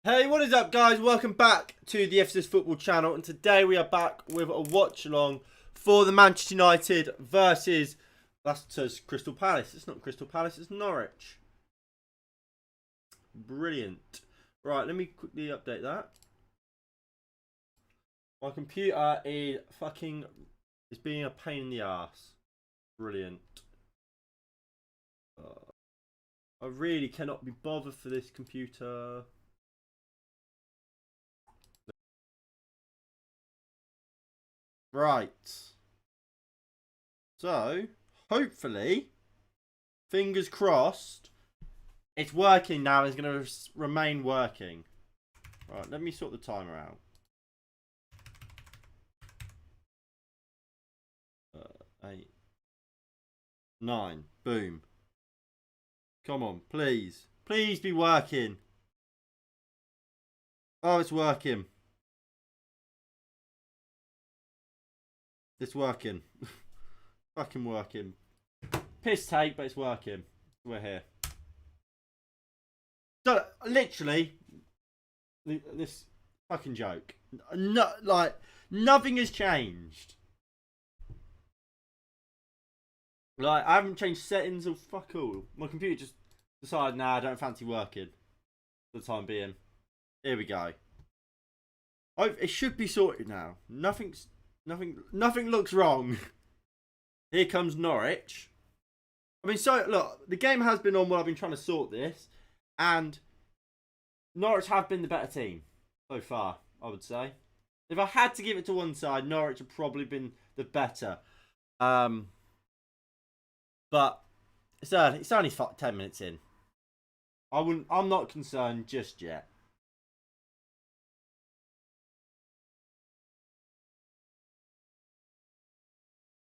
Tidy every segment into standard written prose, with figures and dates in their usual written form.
Hey, what is up, guys? Welcome back to the FCS Football channel, and today we are back with a watch along for the Manchester United versus, that says Crystal Palace. It's not Crystal Palace, it's Norwich. Brilliant. Right, let me quickly update that. My computer is being a pain in the ass. Brilliant. I really cannot be bothered for this computer. Right. So, hopefully, fingers crossed, it's working now. It's going to remain working. Right, let me sort the timer out. 8, 9, boom. Come on, please. Please be working. Oh, it's working. It's working. Fucking working. Piss take, but it's working. We're here. So, literally, this fucking joke. No, like, nothing has changed. Like, I haven't changed settings or fuck all. My computer just decided, nah, I don't fancy working for the time being. Here we go. It should be sorted now. Nothing looks wrong. Here comes Norwich. I mean, so look, the game has been on while I've been trying to sort this, and Norwich have been the better team so far, I would say. If I had to give it to one side, Norwich have probably been the better. But it's only 10 minutes in. I'm not concerned just yet.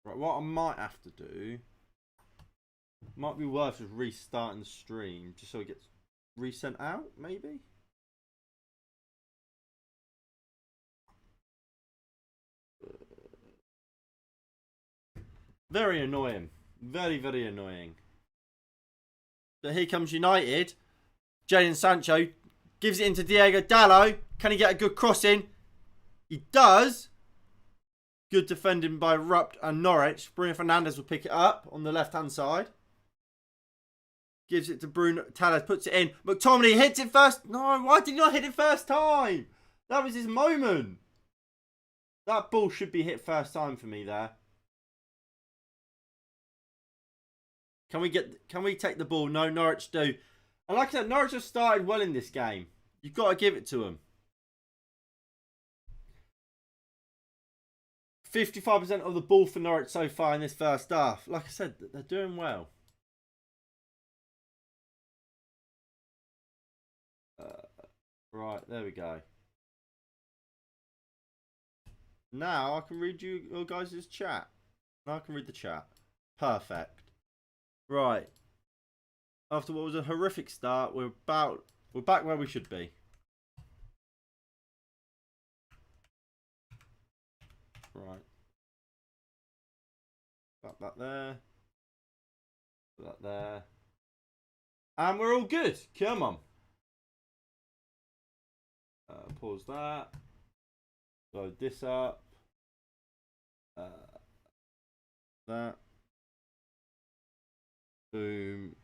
Right, what I might have to do, might be worth just restarting the stream just so it gets resent out, maybe? Very annoying. Very, very annoying. But here comes United. Jadon Sancho gives it into Diego Dalot. Can he get a good cross in? He does. Good defending by Rupt and Norwich. Bruno Fernandes will pick it up on the left-hand side. Gives it to Bruno. Telles puts it in. McTominay hits it first. No, why did he not hit it first time? That was his moment. That ball should be hit first time for me there. Can we take the ball? No, Norwich do. And like I said, Norwich have started well in this game. You've got to give it to them. 55% of the ball for Norwich so far in this first half. Like I said, they're doing well. Right, there we go. Now I can read your guys' chat. Now I can read the chat. Perfect. Right. After what was a horrific start, we're back where we should be. Right. Put that there. Put that there. And we're all good. Come on. Pause that. Load this up. That. Boom.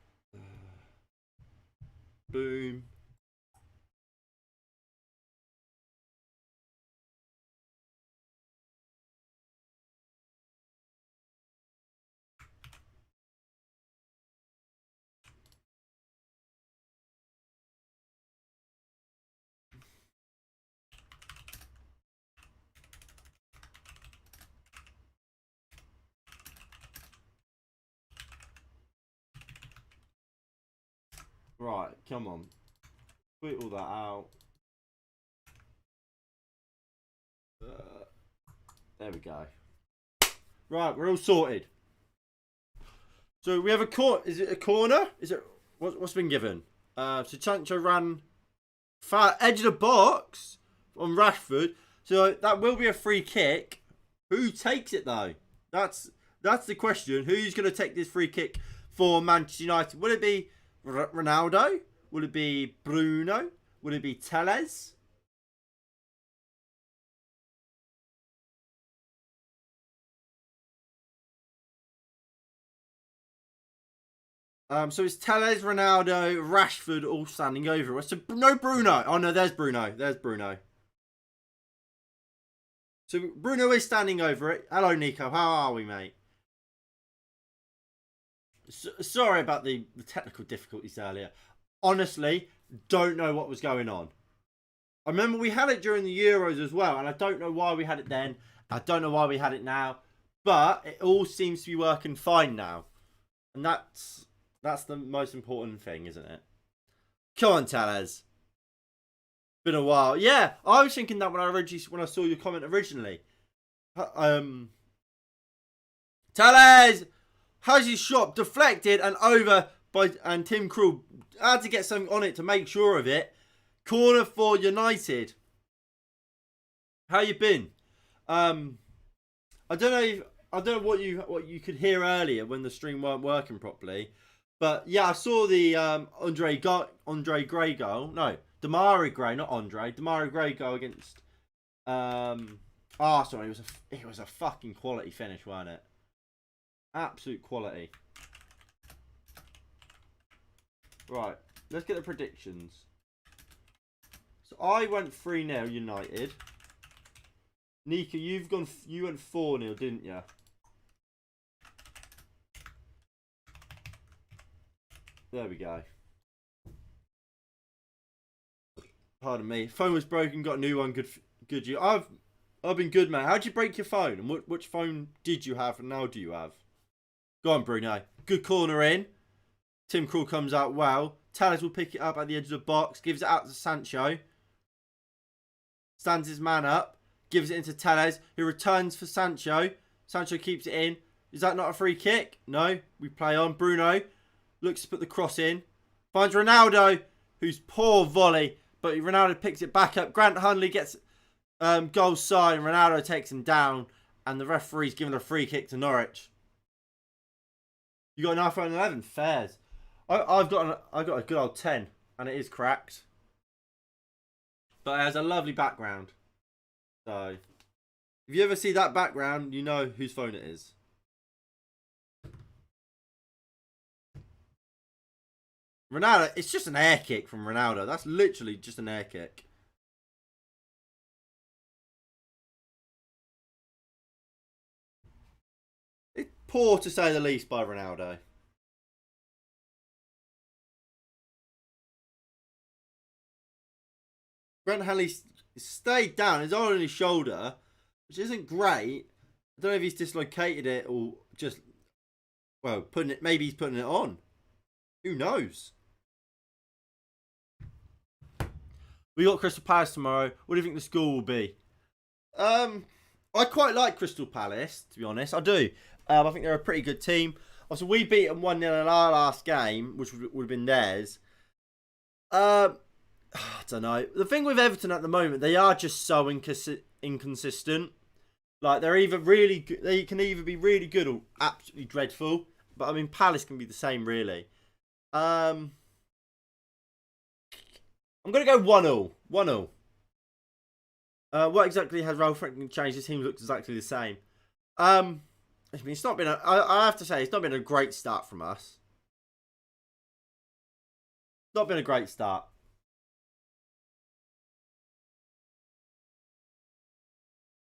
Boom. Right, come on. Put all that out. There we go. Right, we're all sorted. So we have a corner. Is it a corner? Is it what's been given? So Sancho ran far edge of the box on Rashford. So that will be a free kick. Who takes it though? That's the question. Who's going to take this free kick for Manchester United? Will it be Ronaldo? Will it be Bruno? Would it be Telles? So it's Telles, Ronaldo, Rashford all standing over. So no Bruno. Oh no, there's Bruno. There's Bruno. So Bruno is standing over it. Hello, Nico. How are we, mate? Sorry about the technical difficulties earlier. Honestly, don't know what was going on. I remember we had it during the Euros as well, and I don't know why we had it then. I don't know why we had it now. But it all seems to be working fine now. And that's the most important thing, isn't it? Come on, Tellez. Been a while. Yeah, I was thinking that when I saw your comment originally. Tellez has his shot deflected and over and Tim Krul had to get something on it to make sure of it. Corner for United. How you been? I don't know what you could hear earlier when the stream weren't working properly. But yeah, I saw the Andre Gray goal. No, Damari Gray, not Andre. Damari Gray goal against Arsenal. It was a fucking quality finish, wasn't it? Absolute quality. Right, let's get the predictions. So I went 3-0 United. Nika, you went 4-0, didn't you? There we go. Pardon me. Phone was broken. Got a new one. Good. You. I've been good, man. How'd you break your phone? And which phone did you have? And now do you have? Go on, Bruno. Good corner in. Tim Krul comes out well. Tellez will pick it up at the edge of the box. Gives it out to Sancho. Stands his man up. Gives it into Tellez, who returns for Sancho. Sancho keeps it in. Is that not a free kick? No. We play on. Bruno looks to put the cross in. Finds Ronaldo, whose poor volley. But Ronaldo picks it back up. Grant Hundley gets goal side. And Ronaldo takes him down. And the referee's given a free kick to Norwich. You got an iPhone 11? Fairs. I've got a good old 10. And it is cracked. But it has a lovely background. So, if you ever see that background, you know whose phone it is. Ronaldo, it's just an air kick from Ronaldo. That's literally just an air kick. It's poor to say the least by Ronaldo. Grant Hanley stayed down. It's on his shoulder, which isn't great. I don't know if he's dislocated it or just, well, maybe he's putting it on. Who knows? We got Crystal Palace tomorrow. What do you think the score will be? I quite like Crystal Palace, to be honest. I do. I think they're a pretty good team. Also, we beat them 1-0 in our last game, which would have been theirs. I don't know. The thing with Everton at the moment, they are just so inconsistent. Like, they're either really good, they can either be really good or absolutely dreadful. But I mean, Palace can be the same, really. I'm going to go 1-0. 1-0. What exactly has Ralph Franklin changed? His team looks exactly the same. I mean, it's not been I have to say, it's not been a great start from us. Not been a great start.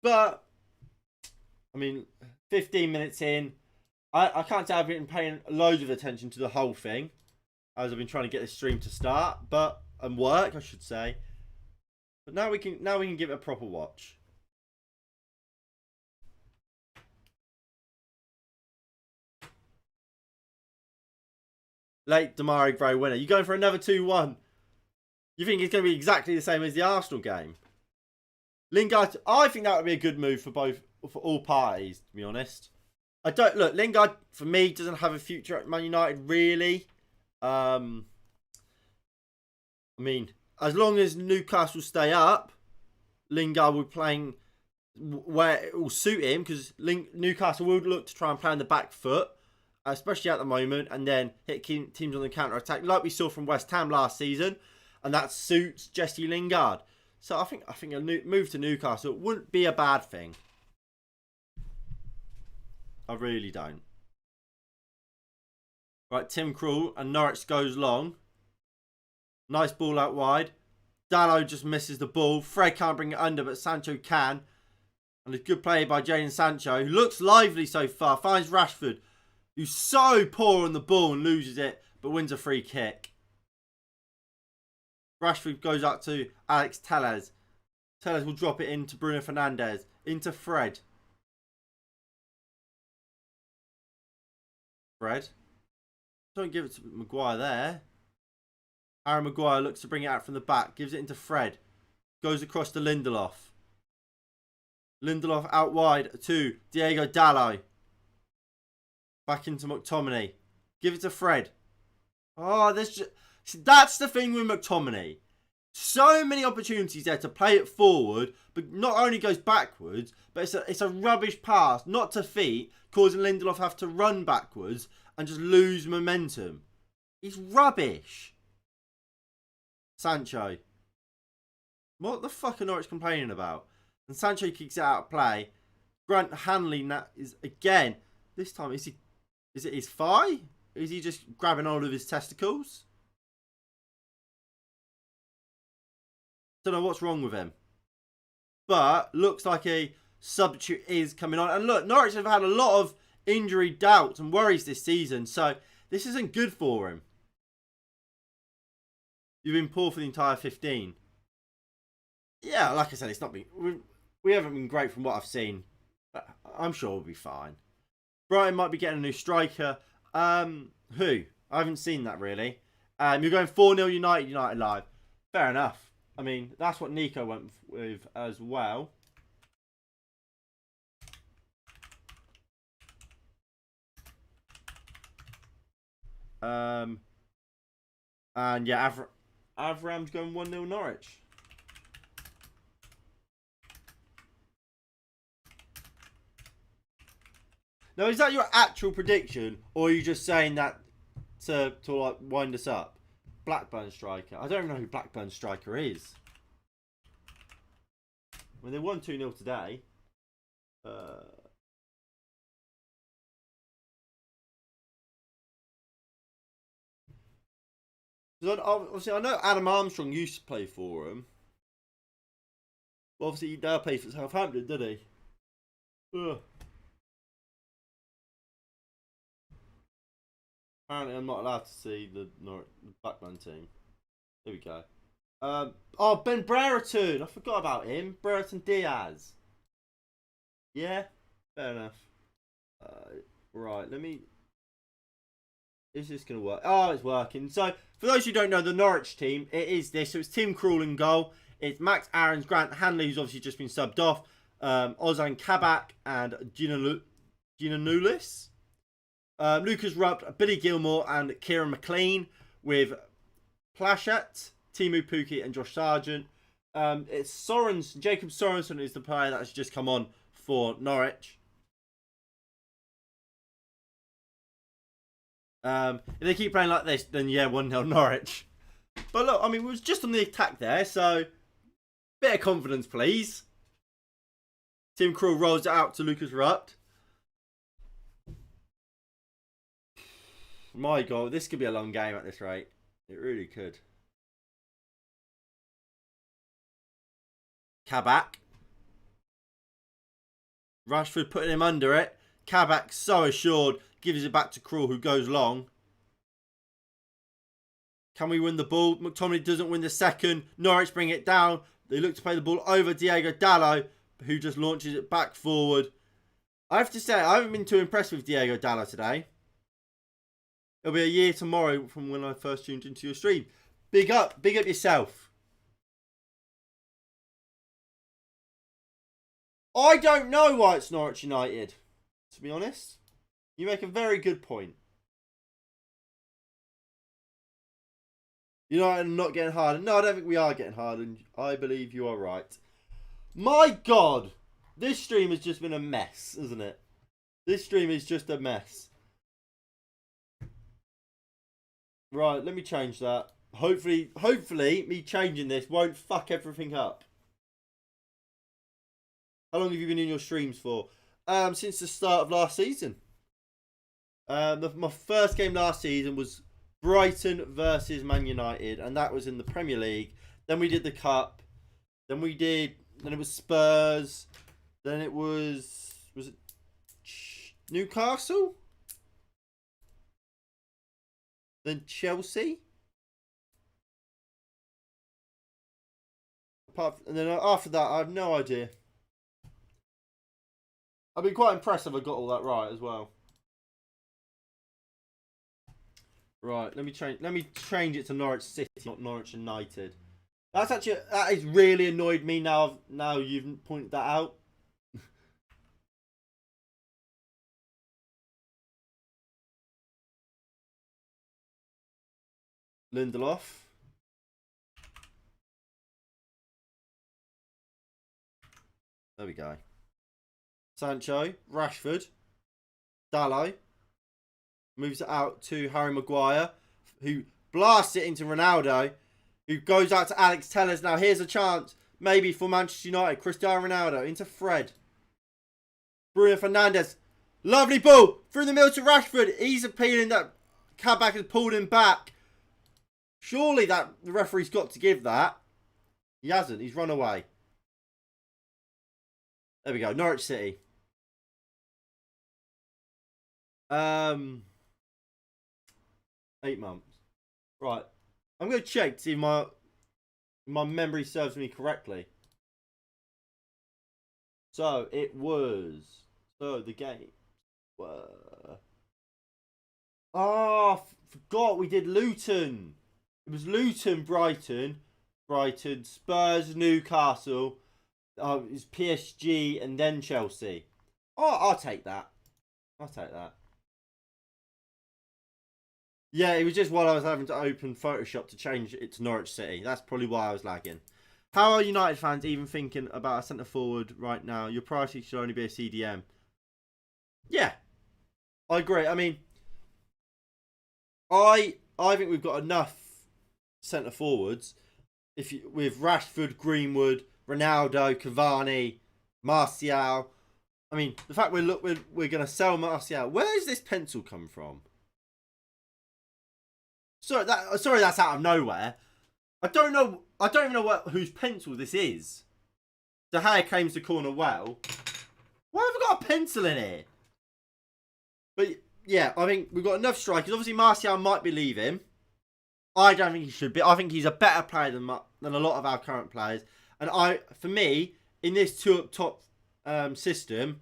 But, I mean, 15 minutes in, I can't say I've been paying loads of attention to the whole thing, as I've been trying to get this stream to start, and work, I should say. But now we can give it a proper watch. Late Damari Gray winner. You going for another 2-1? You think it's going to be exactly the same as the Arsenal game? Lingard, I think that would be a good move for all parties, to be honest. Lingard, for me, doesn't have a future at Man United, really. I mean, as long as Newcastle stay up, Lingard will be playing where it will suit him, because Newcastle will look to try and play on the back foot, especially at the moment, and then hit teams on the counter-attack, like we saw from West Ham last season. and that suits Jesse Lingard. So I think a move to Newcastle wouldn't be a bad thing. I really don't. Right, Tim Krul and Norwich goes long. Nice ball out wide. Dalot just misses the ball. Fred can't bring it under, but Sancho can. And a good play by Jadon Sancho, who looks lively so far. Finds Rashford, who's so poor on the ball and loses it, but wins a free kick. Rashford goes up to Alex Telles. Telles will drop it into Bruno Fernandes. Into Fred. Fred. Don't give it to Maguire there. Aaron Maguire looks to bring it out from the back. Gives it into Fred. Goes across to Lindelof. Lindelof out wide to Diego Dalot. Back into McTominay. Give it to Fred. Oh, that's the thing with McTominay. So many opportunities there to play it forward, but not only goes backwards, but it's a rubbish pass, not to feet, causing Lindelof to have to run backwards and just lose momentum. He's rubbish. Sancho. What the fuck are Norwich complaining about? And Sancho kicks it out of play. Grant Hanley is again. This time, is it his thigh? Is he just grabbing hold of his testicles? Don't know what's wrong with him. But looks like a substitute is coming on. And look, Norwich have had a lot of injury doubts and worries this season. So this isn't good for him. You've been poor for the entire 15. Yeah, like I said, it's not been... We haven't been great from what I've seen. But I'm sure we'll be fine. Brighton might be getting a new striker. Who? I haven't seen that really. You're going 4-0 United live. Fair enough. I mean, that's what Nico went with as well. And yeah, Avram's going 1-0 Norwich. Now, is that your actual prediction, or are you just saying that to like wind us up? Blackburn striker. I don't even know who Blackburn striker is. I mean, they won 2-0 today. Obviously, I know Adam Armstrong used to play for him. Well, obviously, he now plays for Southampton, did he? Ugh. Apparently, I'm not allowed to see the Blackburn team. There we go. Oh, Ben Brereton. I forgot about him. Brereton Diaz. Yeah, fair enough. Right, let me... Is this going to work? Oh, it's working. So, for those who don't know, the Norwich team, it is this. So, it's Tim Krul in goal. It's Max Aarons, Grant Hanley, who's obviously just been subbed off. Ozan Kabak and Giannoulis. Lucas Rupp, Billy Gilmore and Kieran McLean with Plachette, Timu Pukki and Josh Sargent. It's Sorensen. Jacob Sorensen is the player that has just come on for Norwich. If they keep playing like this, then yeah, 1-0 Norwich. But look, I mean, we was just on the attack there, so bit of confidence, please. Tim Krul rolls it out to Lucas Rupp. My God, this could be a long game at this rate. It really could. Kabak. Rashford putting him under it. Kabak so assured. Gives it back to Krul, who goes long. Can we win the ball? McTominay doesn't win the second. Norwich bring it down. They look to play the ball over Diego Dalot, who just launches it back forward. I have to say, I haven't been too impressed with Diego Dalot today. It'll be a year tomorrow from when I first tuned into your stream. Big up yourself. I don't know why it's Norwich United, to be honest. You make a very good point. United not getting harder. No, I don't think we are getting harder. I believe you are right. My God, this stream has just been a mess, isn't it? This stream is just a mess. Right, let me change that. hopefully, me changing this won't fuck everything up. How long have you been in your streams for? Since the start of last season. My first game last season was Brighton versus Man United, and that was in the Premier League. Then we did the Cup. Then it was Spurs. Then it was it Newcastle? Then Chelsea? And then after that, I have no idea. I've been quite impressed if I got all that right as well. Right, let me change it to Norwich City, not Norwich United. That has really annoyed me now you've pointed that out. Lindelof. There we go. Sancho, Rashford, Dalot. Moves it out to Harry Maguire, who blasts it into Ronaldo, who goes out to Alex Tellers. Now here's a chance, maybe for Manchester United. Cristiano Ronaldo into Fred. Bruno Fernandes. Lovely ball through the middle to Rashford. He's appealing that Kabak has pulled him back. Surely that the referee's got to give that. He hasn't. He's run away. There we go. Norwich City. 8 months. Right. I'm going to check to see if my memory serves me correctly. So, the game were... Oh, forgot we did Luton. It was Luton, Brighton, Spurs, Newcastle. It was PSG and then Chelsea. Oh, I'll take that. Yeah, it was just while I was having to open Photoshop to change it to Norwich City. That's probably why I was lagging. How are United fans even thinking about a centre forward right now? Your priority should only be a CDM. Yeah, I agree. I mean, I think we've got enough centre forwards. With Rashford, Greenwood, Ronaldo, Cavani, Martial. I mean, the fact we're going to sell Martial. Where does this pencil come from? Sorry, that's out of nowhere. I don't even know whose pencil this is. De Gea claims the corner well. Why have we got a pencil in here? But yeah, I think we've got enough strikers. Obviously, Martial might be leaving. I don't think he should be. I think he's a better player than a lot of our current players. And for me, in this two up top system,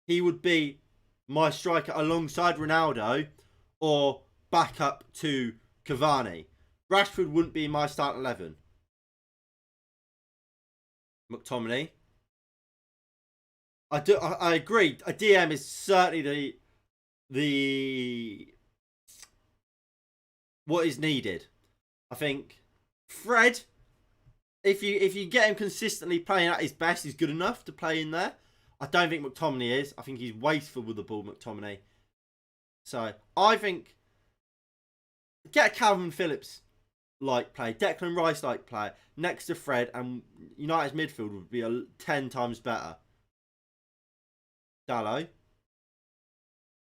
he would be my striker alongside Ronaldo or back up to Cavani. Rashford wouldn't be my starting 11. McTominay. I agree. A DM is certainly the what is needed. I think Fred, if you get him consistently playing at his best, he's good enough to play in there. I don't think McTominay is. I think he's wasteful with the ball, McTominay. So I think get a Calvin Phillips like play, Declan Rice like play next to Fred, and United's midfield would be 10 times better. Dalot.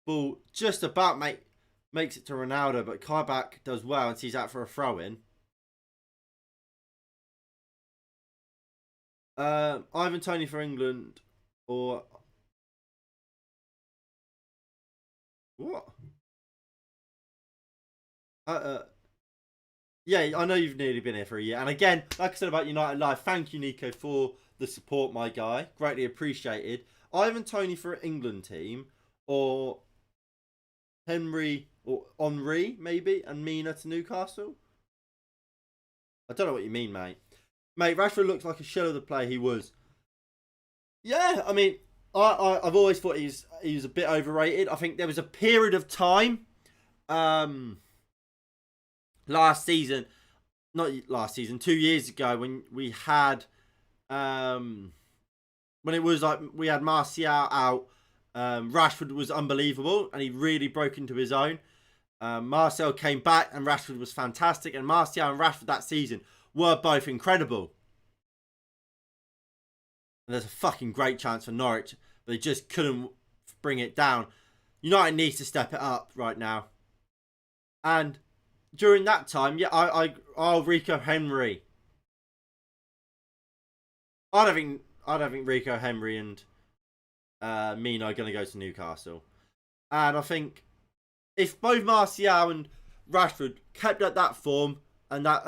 Ball just about makes it to Ronaldo, but Kabak does well and sees out for a throw-in. Ivan Toney for England or... What? Yeah, I know you've nearly been here for a year. And again, like I said about United Live, thank you, Nico, for the support, my guy. Greatly appreciated. Ivan Toney for England team or Henry or Henry, maybe, and Mina to Newcastle? I don't know what you mean, mate. Mate, Rashford looks like a shell of the player he was. Yeah, I mean, I've always thought he was a bit overrated. I think there was a period of time last season, not last season, 2 years ago when we had when it was like we had Martial out, Rashford was unbelievable and he really broke into his own. Martial came back and Rashford was fantastic. And Martial and Rashford that season were both incredible. And there's a fucking great chance for Norwich, but they just couldn't bring it down. United needs to step it up right now. And during that time, yeah, Rico Henry. I don't think Rico Henry and Mina are going to go to Newcastle. And I think if both Martial and Rashford kept at that form and that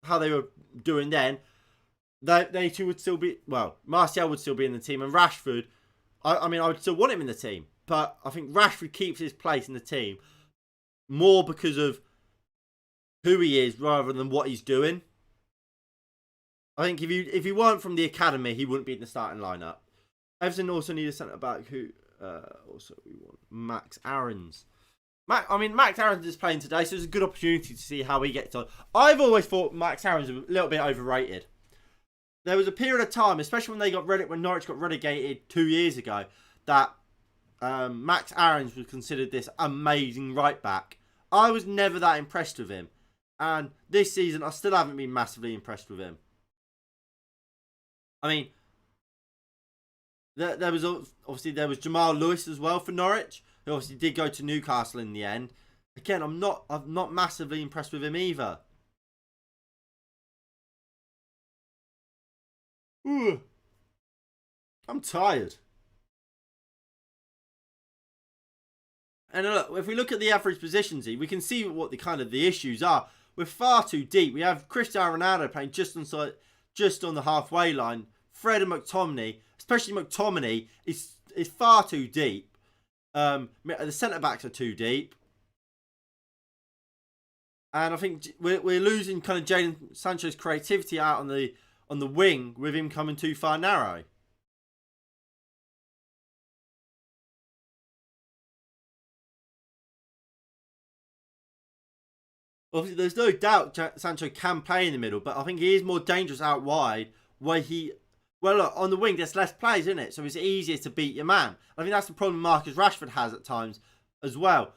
how they were doing then, they two would still be, well, Martial would still be in the team, and Rashford, I mean, I would still want him in the team, but I think Rashford keeps his place in the team more because of who he is rather than what he's doing. I think if he weren't from the academy, he wouldn't be in the starting lineup. Everton also need a centre back who also we want Max Aarons. Max Aarons is playing today, so it's a good opportunity to see how he gets on. I've always thought Max Aarons was a little bit overrated. There was a period of time, especially when Norwich got relegated 2 years ago, that Max Aarons was considered this amazing right back. I was never that impressed with him, and this season I still haven't been massively impressed with him. I mean, there was Jamal Lewis as well for Norwich, who obviously did go to Newcastle in the end. Again, I'm not massively impressed with him either. Ooh, I'm tired. And look, if we look at the average positions, we can see what the issues are. We're far too deep. We have Cristiano Ronaldo playing just on the halfway line. Fred and McTominay, especially McTominay, is far too deep. The centre backs are too deep, and I think we're losing kind of Jadon Sancho's creativity out on the wing with him coming too far narrow. Obviously, there's no doubt Sancho can play in the middle, but I think he is more dangerous out wide, where well, look, on the wing, there's less players, isn't it? So it's easier to beat your man. I think that's the problem Marcus Rashford has at times as well.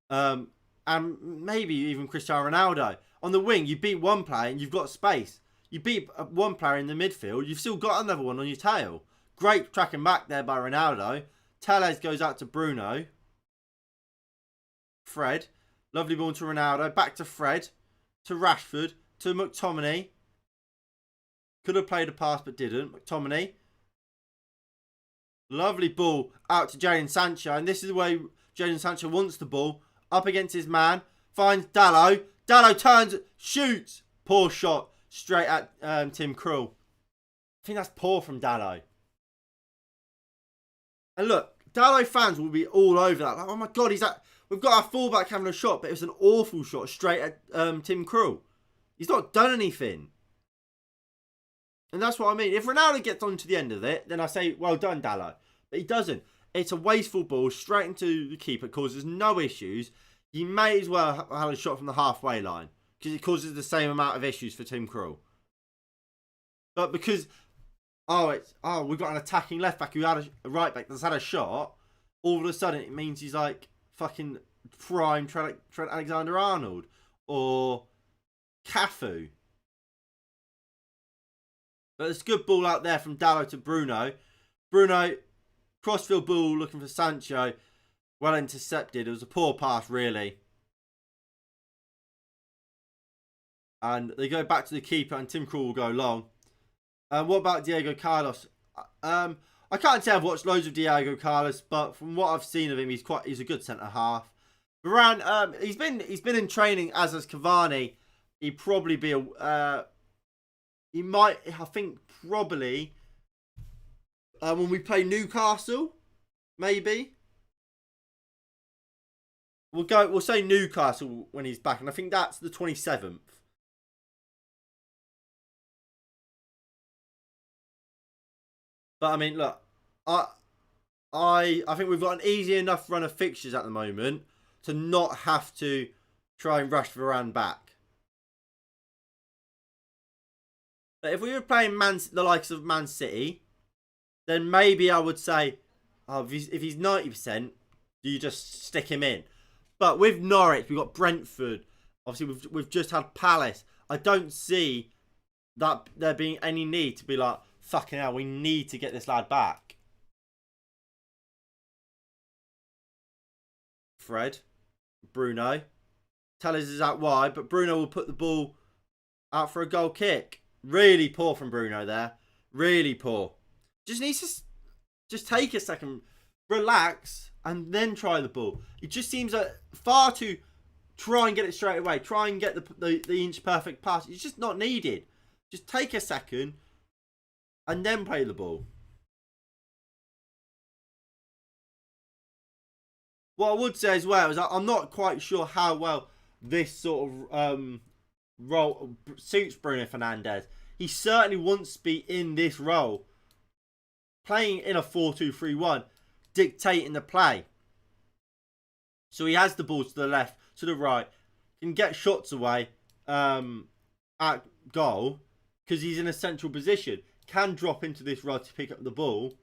And maybe even Cristiano Ronaldo. On the wing, you beat one player and you've got space. You beat one player in the midfield, you've still got another one on your tail. Great tracking back there by Ronaldo. Tellez goes out to Bruno. Fred. Lovely ball to Ronaldo. Back to Fred. To Rashford. To McTominay. Could have played a pass but didn't. McTominay. Lovely ball out to Jadon Sancho. And this is the way Jadon Sancho wants the ball. Up against his man. Finds Dalot. Dalot turns. Shoots. Poor shot. Straight at Tim Krul. I think that's poor from Dalot. And look, Dalot fans will be all over that. Like, oh my God, we've got our fullback having a shot, but it was an awful shot straight at Tim Krul. He's not done anything. And that's what I mean. If Ronaldo gets on to the end of it, then I say, well done, Dalot. But he doesn't. It's a wasteful ball straight into the keeper. It causes no issues. You may as well have a shot from the halfway line, because it causes the same amount of issues for Tim Krul. But because, we've got an attacking left back who had a right back that's had a shot, all of a sudden it means he's like fucking prime Trent Alexander-Arnold or Cafu. But it's a good ball out there from Dalot to Bruno. Bruno, crossfield ball looking for Sancho. Well intercepted. It was a poor pass, really. And they go back to the keeper and Tim Krul will go long. What about Diego Carlos? I can't say I've watched loads of Diego Carlos, but from what I've seen of him, he's a good centre half. Varane, he's been in training, as has Cavani. He'd probably be probably when we play Newcastle, maybe. We'll say Newcastle when he's back, and I think that's the 27th. But I mean, look, I think we've got an easy enough run of fixtures at the moment to not have to try and rush Varane back. But if we were playing the likes of Man City, then maybe I would say, if he's 90%, you just stick him in. But with Norwich, we've got Brentford. Obviously, we've just had Palace. I don't see that there being any need to be like, fucking hell, we need to get this lad back. Fred, Bruno. Tellers is out wide, but Bruno will put the ball out for a goal kick. Really poor from Bruno there. Really poor. Just needs to just take a second, relax, and then try the ball. It just seems like far too try and get it straight away. Try and get the inch perfect pass. It's just not needed. Just take a second and then play the ball. What I would say as well is that I'm not quite sure how well this sort of role suits Bruno Fernandes. He certainly wants to be in this role, playing in a 4-2-3-1, dictating the play. So he has the ball to the left, to the right, can get shots away at goal because he's in a central position. Can drop into this role to pick up the ball.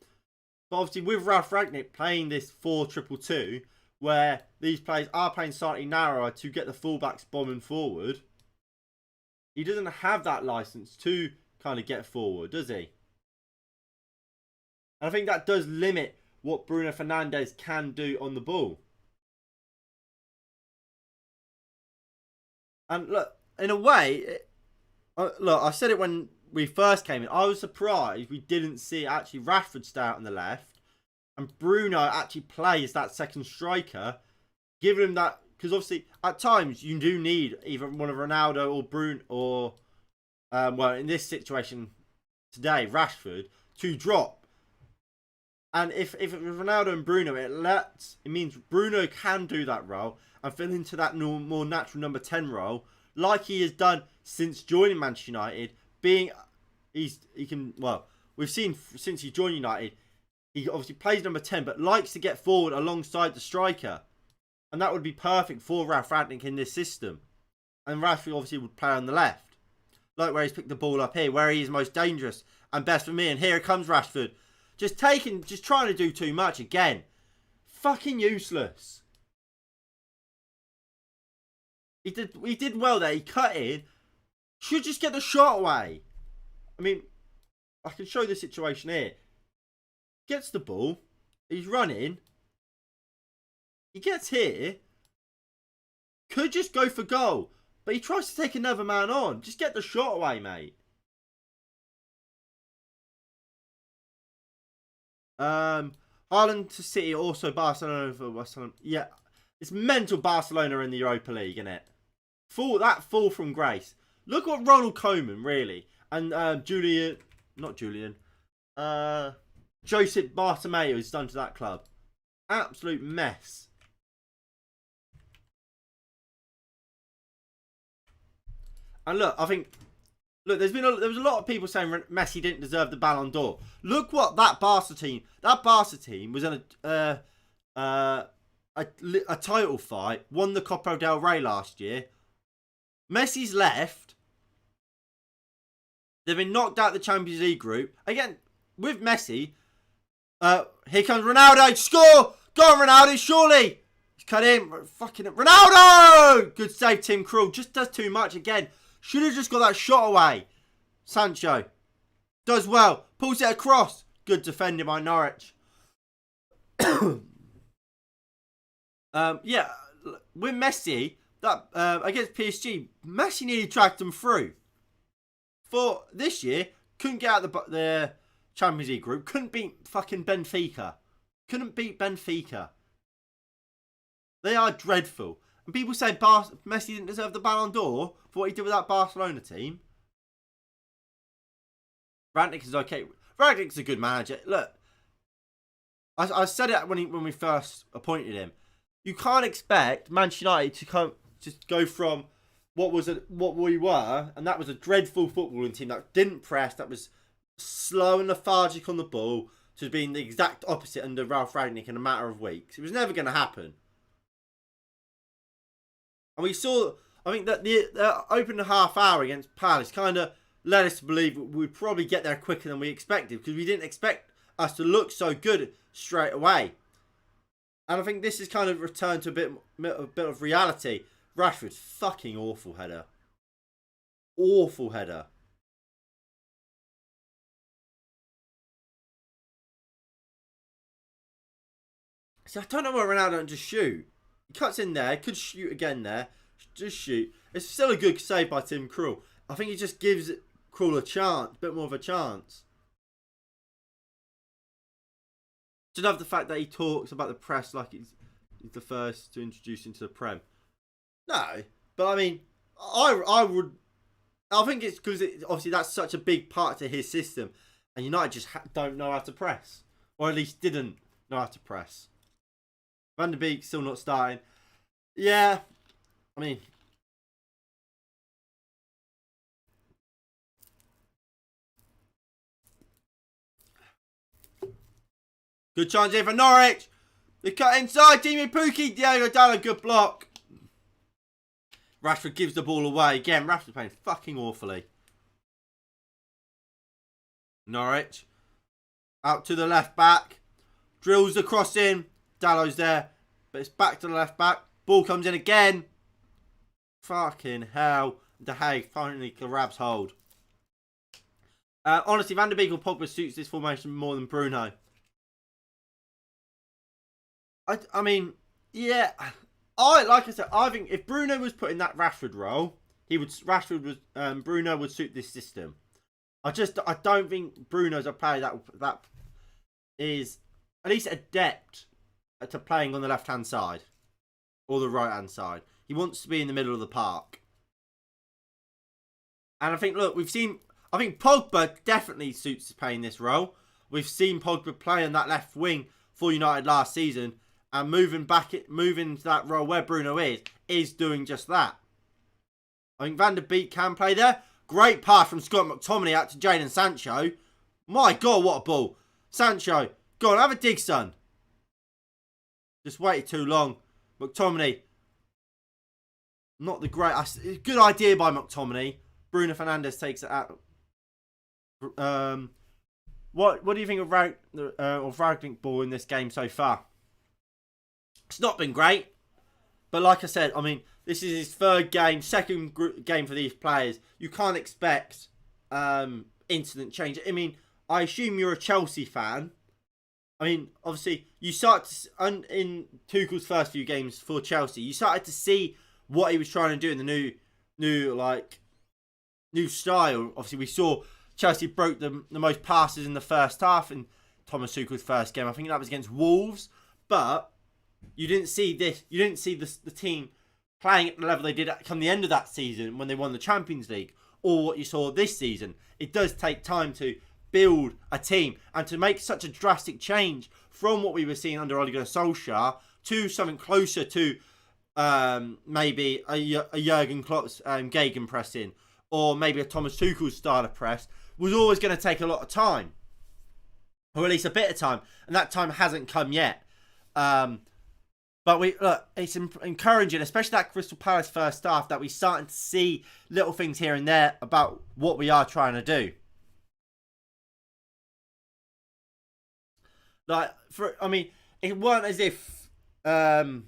But obviously with Ralf Rangnick playing this 4-2-2, where these players are playing slightly narrower to get the fullbacks bombing forward, he doesn't have that license to kind of get forward, does he? And I think that does limit what Bruno Fernandes can do on the ball. And look, in a way, look, I said it when we first came in. I was surprised we didn't see actually Rashford stay out on the left, and Bruno actually plays that second striker, giving him that, because obviously at times you do need either one of Ronaldo or Bruno or, well, in this situation today, Rashford to drop. And if it was Ronaldo and Bruno, it means Bruno can do that role and fill into that more natural number 10 role, like he has done since joining Manchester United. We've seen since he joined United, he obviously plays number 10, but likes to get forward alongside the striker, and that would be perfect for Ralf Rangnick in this system. And Rashford obviously would play on the left, like where he's picked the ball up here, where he is most dangerous and best for me. And here comes Rashford, just trying to do too much again. Fucking useless. He did well there. He cut in. Should just get the shot away. I mean, I can show the situation here. Gets the ball. He's running. He gets here. Could just go for goal. But he tries to take another man on. Just get the shot away, mate. Haaland to City, also Barcelona for West Ham. Yeah, it's mental Barcelona in the Europa League, isn't it? That fall from grace. Look what Ronald Koeman, really, and Josep Bartomeu has done to that club. Absolute mess. And look, I think, there was a lot of people saying Messi didn't deserve the Ballon d'Or. Look what that Barca team was in a title fight, won the Copa del Rey last year. Messi's left. They've been knocked out of the Champions League group. Again, with Messi, here comes Ronaldo. Score! Go on, Ronaldo, surely! He's cut in. Fucking Ronaldo! Good save, Tim Krul. Just does too much again. Should have just got that shot away. Sancho does well. Pulls it across. Good defending by Norwich. Yeah, with Messi, that against PSG, Messi nearly dragged them through. For this year, couldn't get out the Champions League group. Couldn't beat fucking Benfica. Couldn't beat Benfica. They are dreadful. And people say Messi didn't deserve the Ballon d'Or for what he did with that Barcelona team. Rangnick is okay. Rangnick's a good manager. Look, I said it when we first appointed him. You can't expect Manchester United to just go from what we were, and that was a dreadful footballing team that didn't press, that was slow and lethargic on the ball, to being the exact opposite under Ralf Rangnick in a matter of weeks. It was never going to happen. And we saw, I think that the opening half hour against Palace kind of led us to believe we'd probably get there quicker than we expected, because we didn't expect us to look so good straight away. And I think this is kind of returned to a bit of reality. Rashford's fucking awful header. Awful header. See, I don't know why Ronaldo don't just shoot. He cuts in there, could shoot again there. Just shoot. It's still a good save by Tim Krul. I think he just gives Krul a chance, a bit more of a chance. I love the fact that he talks about the press like he's the first to introduce into the Prem. No, but I mean, I think it's because obviously that's such a big part to his system, and United just don't know how to press, or at least didn't know how to press. Van der Beek still not starting. Yeah, I mean, good chance here for Norwich. They cut inside. Teamy Pookie. Diego Dallo. Good block. Rashford gives the ball away. Again, Rashford playing fucking awfully. Norwich. Out to the left back. Drills the cross in. Dallo's there. But it's back to the left back. Ball comes in again. Fucking hell. De Gea finally grabs hold. Honestly, Van der Beek or Pogba suits this formation more than Bruno. I mean, yeah. Like I said, I think if Bruno was put in that Rashford role, Bruno would suit this system. I don't think Bruno's a player that is at least adept to playing on the left hand side or the right hand side. He wants to be in the middle of the park. And I think, look, I think Pogba definitely suits playing this role. We've seen Pogba play on that left wing for United last season. And moving to that role where Bruno is doing just that. I think Van der Beek can play there. Great pass from Scott McTominay out to Jadon Sancho. My God, what a ball. Sancho, go on, have a dig, son. Just waited too long. McTominay, not the great. Good idea by McTominay. Bruno Fernandes takes it out. What do you think of Ragnick ball in this game so far? It's not been great. But like I said, I mean, this is his third game, second game for these players. You can't expect instant change. I mean, I assume you're a Chelsea fan. I mean, obviously, you start to, in Tuchel's first few games for Chelsea, you started to see what he was trying to do in the new style. Obviously, we saw Chelsea broke the most passes in the first half in Thomas Tuchel's first game. I think that was against Wolves. But you didn't see this. You didn't see the team playing at the level they did come the end of that season when they won the Champions League, or what you saw this season. It does take time to build a team and to make such a drastic change from what we were seeing under Ole Gunnar Solskjaer to something closer to maybe a Jurgen Klopp's gegenpressing, or maybe a Thomas Tuchel's style of press, was always going to take a lot of time, or at least a bit of time, and that time hasn't come yet. But it's encouraging, especially that Crystal Palace first half, that we're starting to see little things here and there about what we are trying to do. It weren't as if, for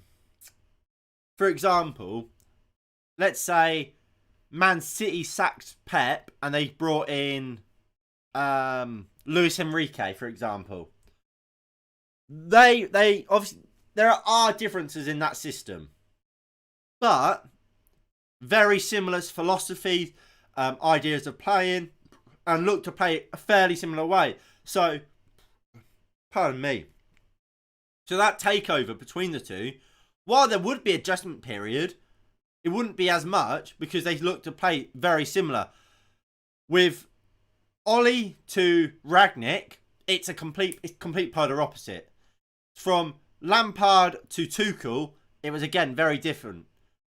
example, let's say Man City sacked Pep and they brought in Luis Enrique, for example. They obviously, there are differences in that system, but very similar philosophies, ideas of playing, and look to play a fairly similar way. So, pardon me. So that takeover between the two, while there would be adjustment period, it wouldn't be as much because they look to play very similar. With Ollie to Ragnick, it's complete polar opposite. From Lampard to Tuchel, it was again very different.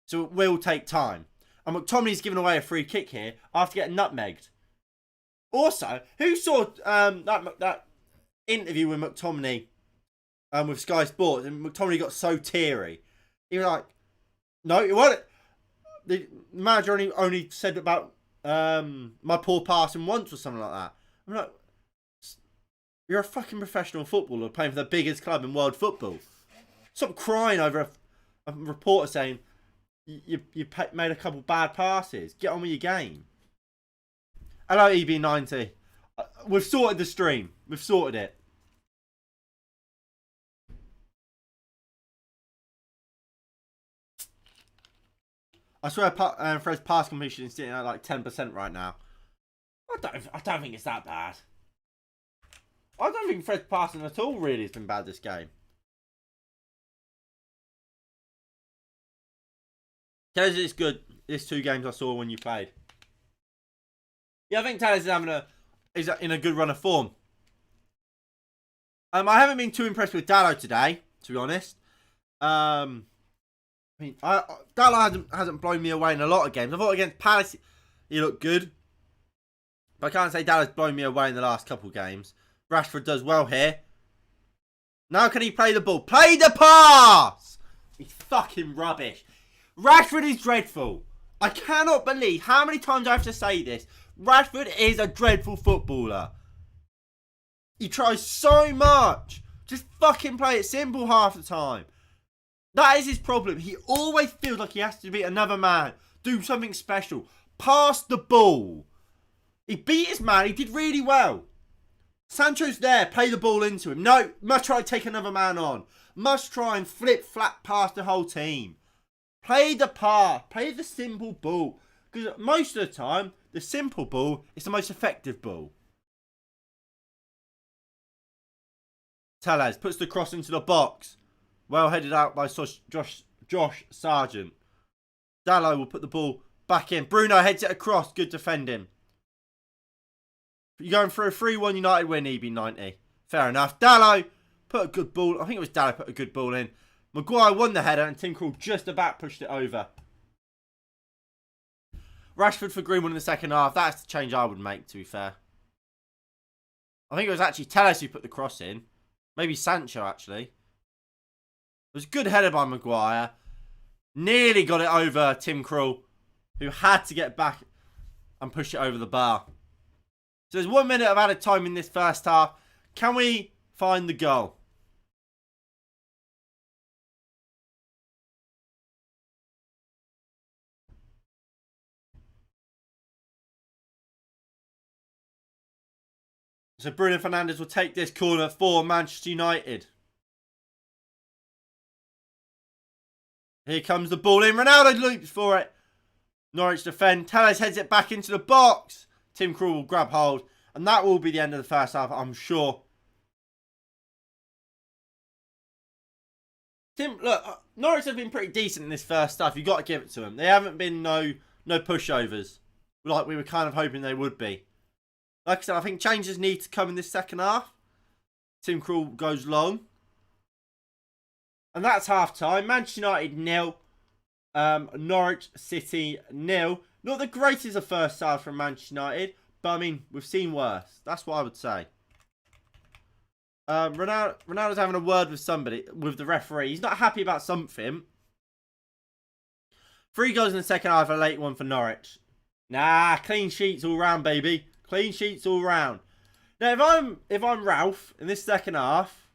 So it will take time. And McTominay's given away a free kick here after getting nutmegged. Also, who saw that interview with McTominay with Sky Sports, and McTominay got so teary? He was like, "No, it wasn't." The manager only said about my poor passing once or something like that. I'm like, you're a fucking professional footballer playing for the biggest club in world football. Stop crying over a reporter saying you made a couple bad passes. Get on with your game. Hello, EB90. We've sorted the stream. We've sorted it. I swear Fred's pass completion is sitting at like 10% right now. I don't think it's that bad. I don't think Fred's passing at all really has been bad this game. Tellers is good. These 2 games I saw when you played. Yeah, I think Tellers is in a good run of form. I haven't been too impressed with Dallo today, to be honest. I mean, Dallo hasn't blown me away in a lot of games. I thought against Palace he looked good, but I can't say Dallo's blown me away in the last couple of games. Rashford does well here. Now can he play the ball? Play the pass! He's fucking rubbish. Rashford is dreadful. I cannot believe how many times I have to say this. Rashford is a dreadful footballer. He tries so much. Just fucking play it simple half the time. That is his problem. He always feels like he has to be another man. Do something special. Pass the ball. He beat his man. He did really well. Sancho's there. Play the ball into him. No, must try to take another man on. Must try and flip flat past the whole team. Play the pass. Play the simple ball. Because most of the time, the simple ball is the most effective ball. Tellez puts the cross into the box. Well headed out by Josh Sargent. Dallo will put the ball back in. Bruno heads it across. Good defending. You're going for a 3-1 United win, EB90. Fair enough. Dallo put a good ball. I think it was Dallo put a good ball in. Maguire won the header and Tim Krul just about pushed it over. Rashford for Greenwood in the second half. That's the change I would make, to be fair. I think it was actually Tellez who put the cross in. Maybe Sancho, actually. It was a good header by Maguire. Nearly got it over Tim Krul, who had to get back and push it over the bar. So there's 1 minute of added time in this first half. Can we find the goal? So Bruno Fernandes will take this corner for Manchester United. Here comes the ball in. Ronaldo loops for it. Norwich defend. Tellez heads it back into the box. Tim Krul will grab hold. And that will be the end of the first half, I'm sure. Look, Norwich have been pretty decent in this first half. You've got to give it to them. They haven't been no pushovers like we were kind of hoping they would be. Like I said, I think changes need to come in this second half. Tim Krul goes long. And that's half time. Manchester United 0. Norwich City 0. Not the greatest of first half from Manchester United. But I mean, we've seen worse. That's what I would say. Ronaldo's having a word with somebody, with the referee. He's not happy about something. 3 goals in the second half, a late one for Norwich. Nah, clean sheets all round, baby. Clean sheets all round. Now, if I'm Ralph in this second half,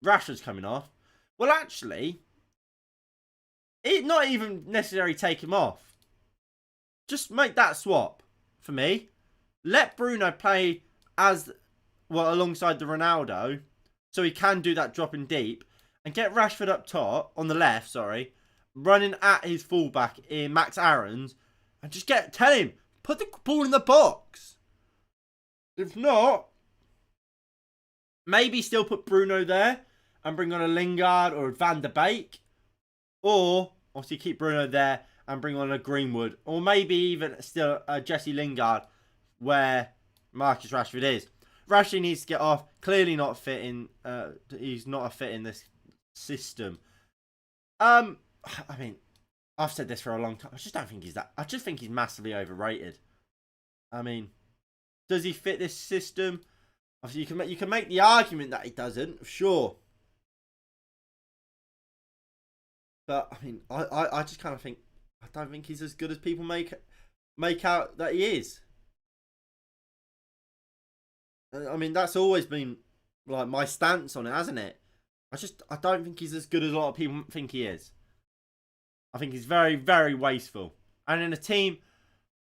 Rashford's coming off. Well, actually, it's not even necessarily take him off. Just make that swap for me. Let Bruno play alongside the Ronaldo, so he can do that dropping deep, and get Rashford up top on the left. Sorry, running at his fullback in Max Aarons, and just tell him put the ball in the box. If not, maybe still put Bruno there and bring on a Lingard or a Van der Beek. Or, obviously, keep Bruno there and bring on a Greenwood. Or maybe even still a Jesse Lingard where Marcus Rashford is. Rashford needs to get off. Clearly not fitting. He's not a fit in this system. I mean, I've said this for a long time. I just don't think he's that. I just think he's massively overrated. I mean, does he fit this system? Obviously, you can make the argument that he doesn't, sure. But I mean, I just kind of think I don't think he's as good as people make out that he is. I mean, that's always been like my stance on it, hasn't it? I don't think he's as good as a lot of people think he is. I think he's very, very wasteful. And in a team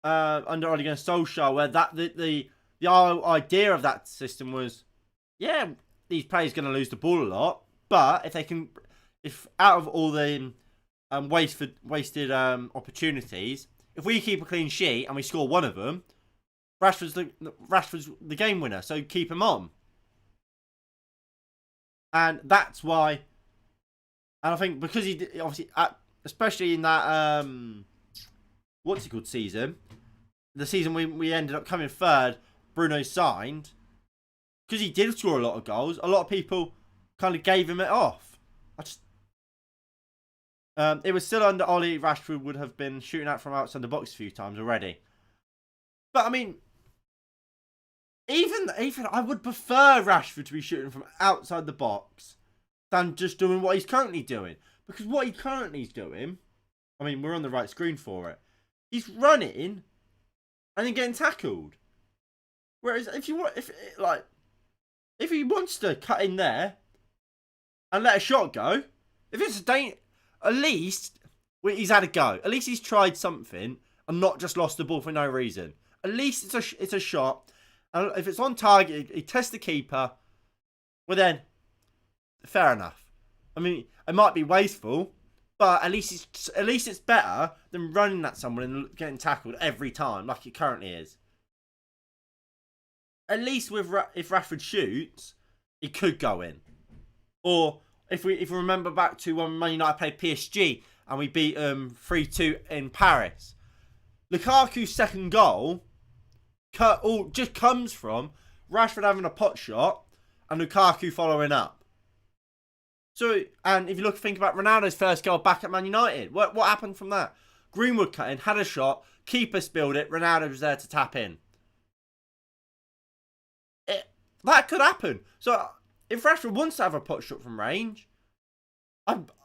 under Ole Gunnar Solskjaer, where the idea of that system was, yeah, these players are going to lose the ball a lot, but if out of all the wasted opportunities, if we keep a clean sheet and we score one of them, Rashford's the game winner. So keep him on, and that's why. And I think because he obviously, especially in that what's it called season, the season we ended up coming third, Bruno signed. Because he did score a lot of goals, a lot of people kind of gave him it off. It was still under Ollie. Rashford would have been shooting out from outside the box a few times already. But I mean, even I would prefer Rashford to be shooting from outside the box than just doing what he's currently doing. Because what he currently is doing, I mean, we're on the right screen for it. He's running and then getting tackled. Whereas if he wants to cut in there and let a shot go, if it's at least he's had a go. At least he's tried something and not just lost the ball for no reason. At least it's a shot. And if it's on target, he tests the keeper. Well then, fair enough. I mean, it might be wasteful, but at least it's better than running at someone and getting tackled every time like it currently is. At least if Rashford shoots, he could go in. Or if we remember back to when Man United played PSG and we beat 3-2 in Paris, Lukaku's second goal just comes from Rashford having a pot shot and Lukaku following up. So, and if you think about Ronaldo's first goal back at Man United, what happened from that? Greenwood cut in, had a shot, keeper spilled it, Ronaldo was there to tap in. That could happen. So, if Rashford wants to have a pot shot from range,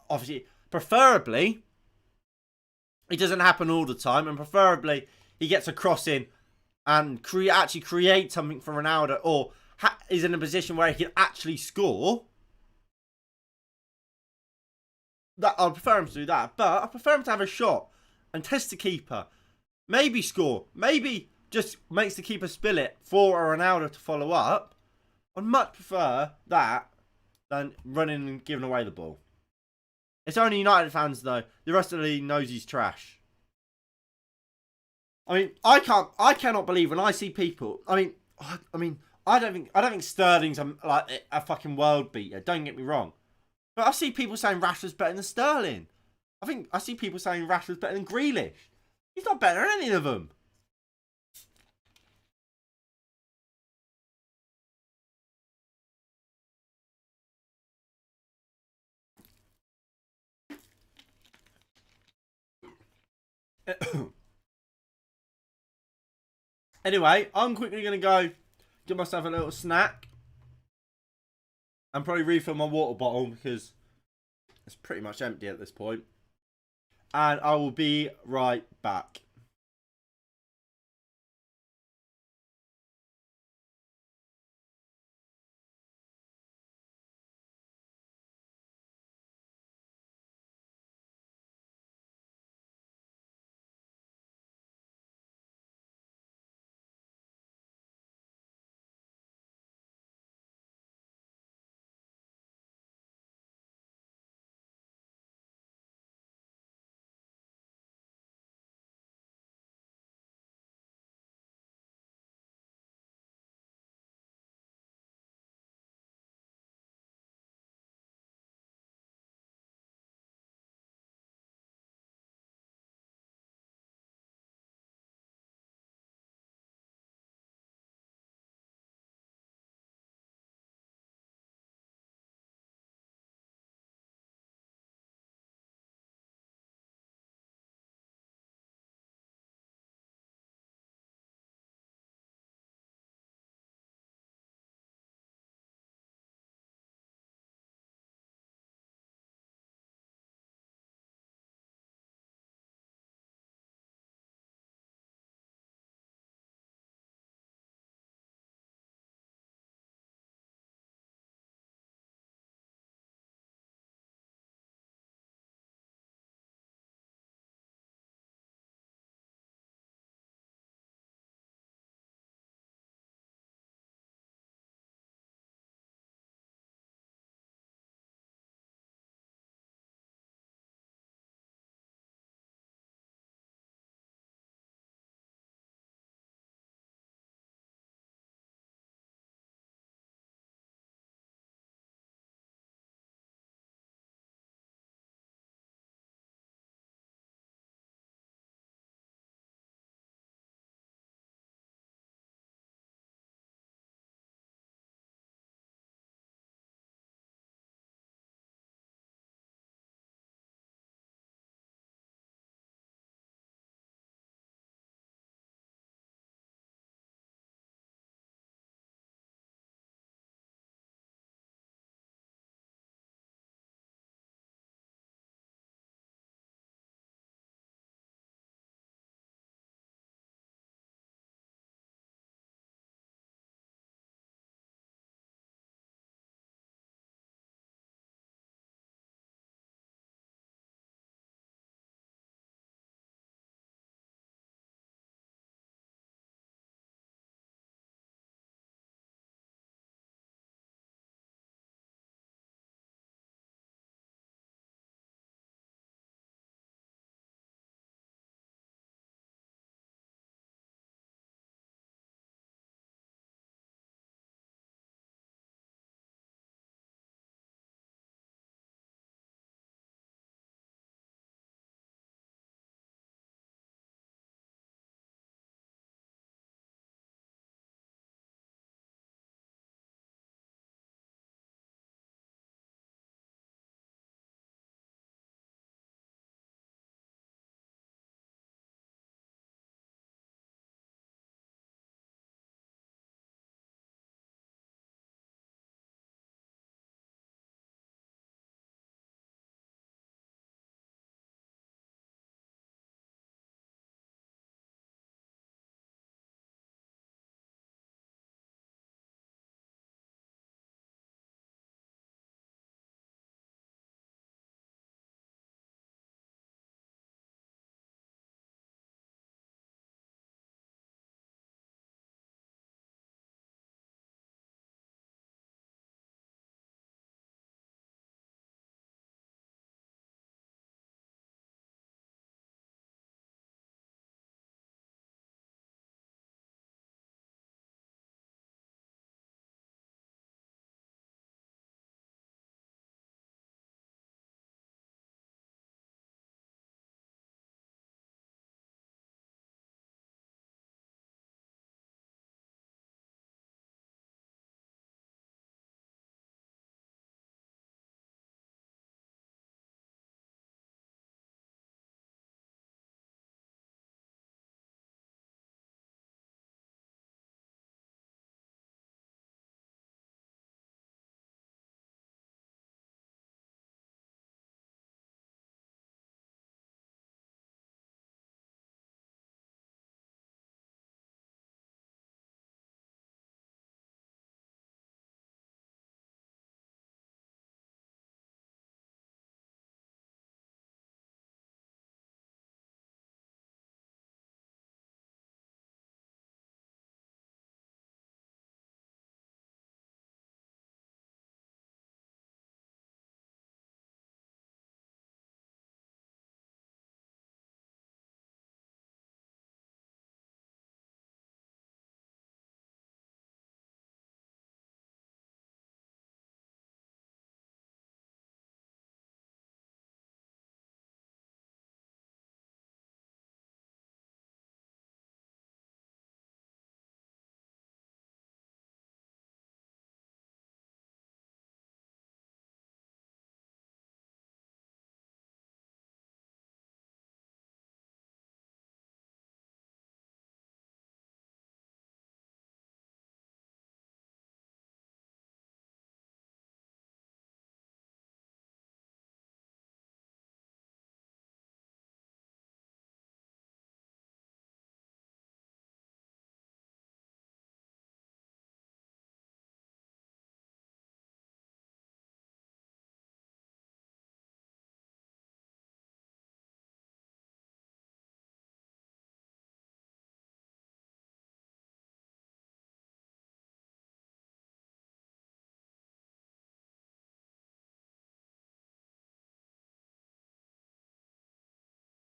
obviously, preferably, it doesn't happen all the time, and preferably, he gets a cross in and actually create something for Ronaldo, or is in a position where he can actually score. I'd prefer him to do that, but I prefer him to have a shot and test the keeper. Maybe score. Maybe just makes the keeper spill it for a Ronaldo to follow up. I'd much prefer that than running and giving away the ball. It's only United fans though. The rest of the league knows he's trash. I mean, I cannot believe when I see people. I don't think Sterling's a fucking world beater. Don't get me wrong, but I see people saying Rashford's better than Sterling. I see people saying Rashford's better than Grealish. He's not better than any of them. Anyway, I'm quickly going to go get myself a little snack and probably refill my water bottle because it's pretty much empty at this point. And I will be right back.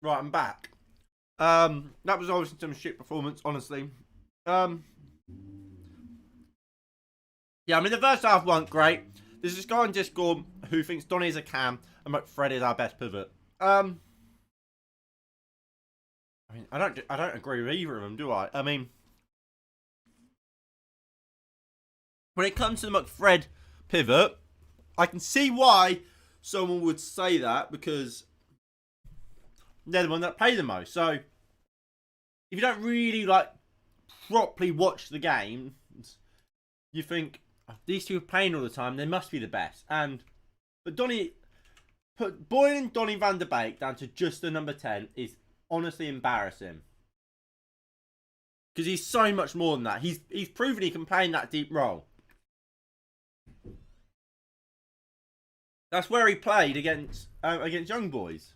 Right, I'm back. That was obviously some shit performance, honestly. Yeah, I mean the first half weren't great. There's this guy on Discord who thinks Donny is a cam and McFred is our best pivot. I mean, I don't agree with either of them, do I? I mean, when it comes to the McFred pivot, I can see why someone would say that because they're the one that play the most. So if you don't really like properly watch the game, you think oh, these two are playing all the time, they must be the best. But boiling Donny van der Beek down to just the number 10 is honestly embarrassing. Because he's so much more than that. He's proven he can play in that deep role. That's where he played against young boys.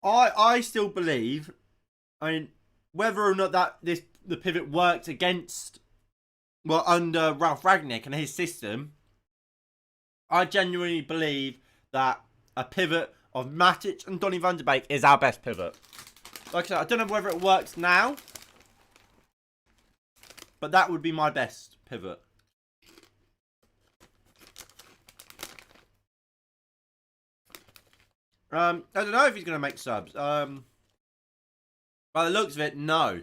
I still believe, I mean, whether or not the pivot worked under Ralph Rangnick and his system, I genuinely believe that a pivot of Matic and Donny van der Beek is our best pivot. Like I said, I don't know whether it works now, but that would be my best pivot. I don't know if he's going to make subs. By the looks of it, no.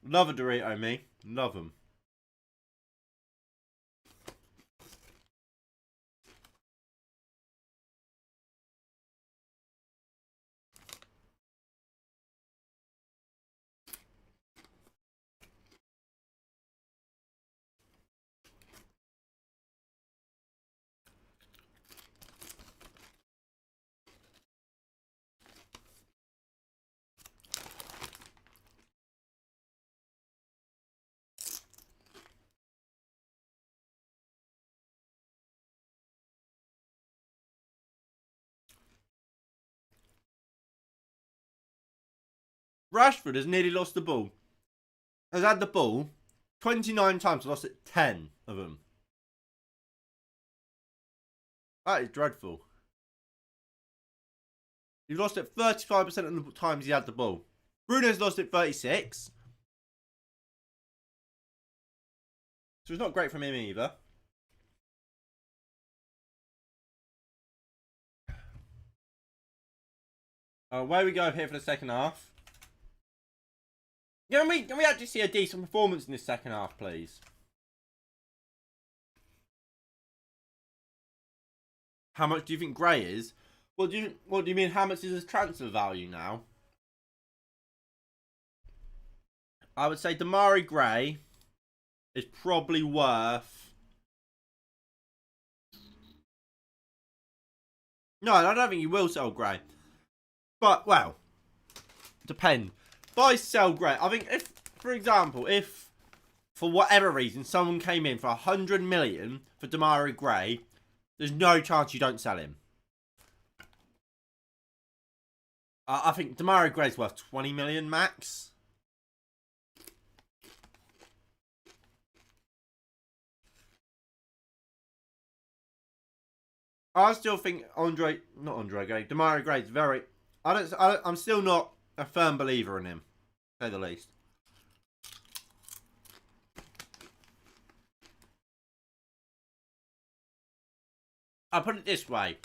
Love a Dorito, me. Love them. Rashford has nearly lost the ball. Has had the ball 29 times, lost it 10 of them. That is dreadful. He's lost it 35% of the times he had the ball. Bruno's lost it 36. So it's not great from him either. Where we go here for the second half. Can we actually see a decent performance in this second half, please? How much do you think Gray is? What do you mean? How much is his transfer value now? I would say Damari Gray is probably worth. No, I don't think you will sell Gray. But well, depend. If I sell Gray, I think if, for example, if for whatever reason someone came in for 100 million for Damari Gray, there's no chance you don't sell him. I think Damari Gray's worth 20 million max. I still think Damari Gray's very. I'm still not a firm believer in him, to say the least. I'll put it this way: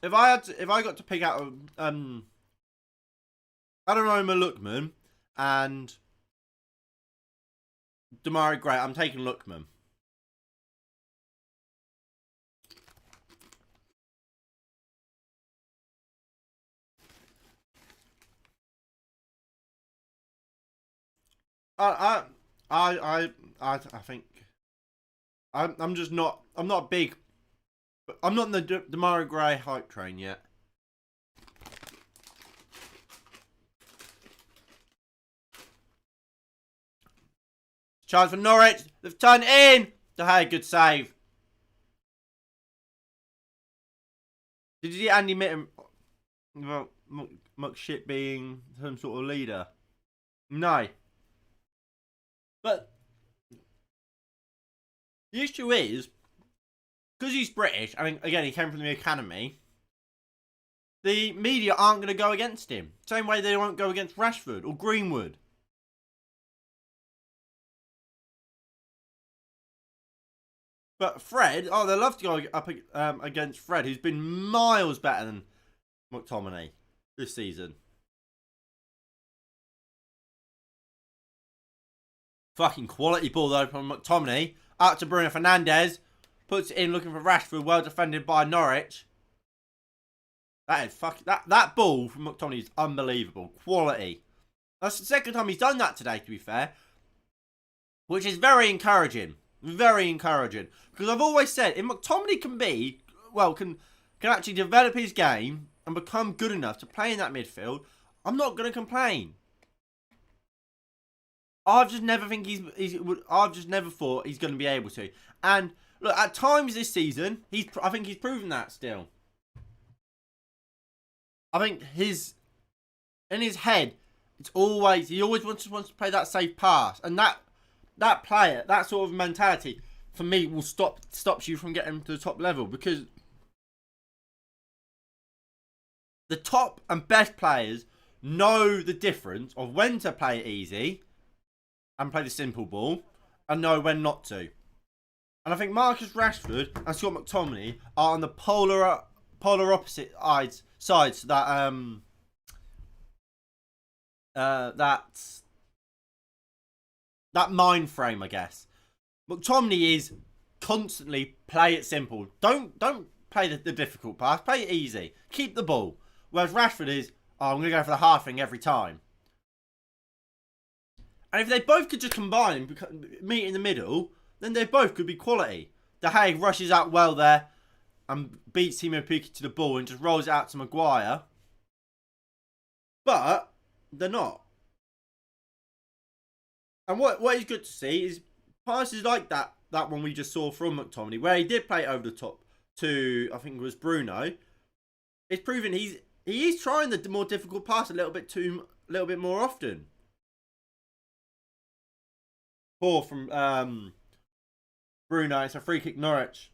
if I got to pick out Ademola Lookman and Damari Gray, I'm taking Lookman. I think I'm just not. I'm not big. I'm not in the Damari Gray hype train yet. Chance for Norwich. They've turned in. De Gea, good save. Did you see Andy Mitten about McShit being some sort of leader? No. But the issue is, because he's British, I mean, again, he came from the academy, the media aren't going to go against him. Same way they won't go against Rashford or Greenwood. But Fred, oh, they love to go up against Fred, who's been miles better than McTominay this season. Fucking quality ball though from McTominay. Out to Bruno Fernandes. Puts it in looking for Rashford. Well defended by Norwich. That is that ball from McTominay is unbelievable. Quality. That's the second time he's done that today, to be fair. Which is very encouraging. Very encouraging. Because I've always said, if McTominay can actually develop his game and become good enough to play in that midfield, I'm not going to complain. I've just never thought he's going to be able to. And look, at times this season, I think he's proven that still. I think in his head, he always wants to play that safe pass, and that player, that sort of mentality, for me, will stops you from getting to the top level, because the top and best players know the difference of when to play it easy and play the simple ball, and know when not to. And I think Marcus Rashford and Scott McTominay are on the polar opposite sides to that mind frame, I guess. McTominay is constantly play it simple. Don't play the difficult pass. Play it easy. Keep the ball. Whereas Rashford is, I'm going to go for the half thing every time. And if they both could just combine and meet in the middle, then they both could be quality. De Gea rushes out well there and beats Timo Pukki to the ball and just rolls it out to Maguire. But they're not. And what is good to see is passes like that one we just saw from McTominay, where he did play it over the top to, I think it was Bruno. It's proven he is trying the more difficult pass a little bit more often. Poor from Bruno. It's a free kick, Norwich.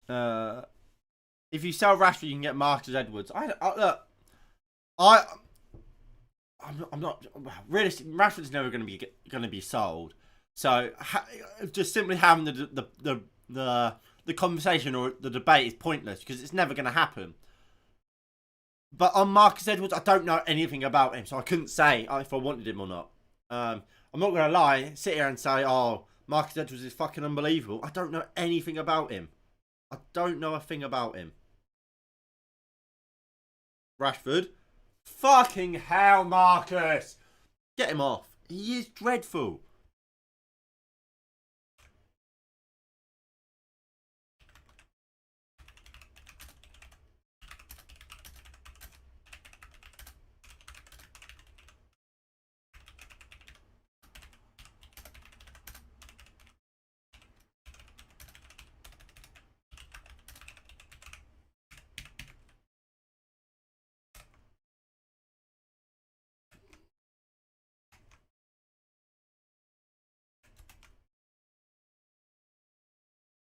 If you sell Rashford, you can get Marcus Edwards. I'm not realistic. Rashford's never going to be sold. So just simply having the conversation or the debate is pointless, because it's never going to happen. But on Marcus Edwards, I don't know anything about him, so I couldn't say if I wanted him or not. I'm not going to lie, sit here and say, oh, Marcus Edwards is fucking unbelievable. I don't know anything about him. I don't know a thing about him. Rashford. Fucking hell, Marcus. Get him off. He is dreadful.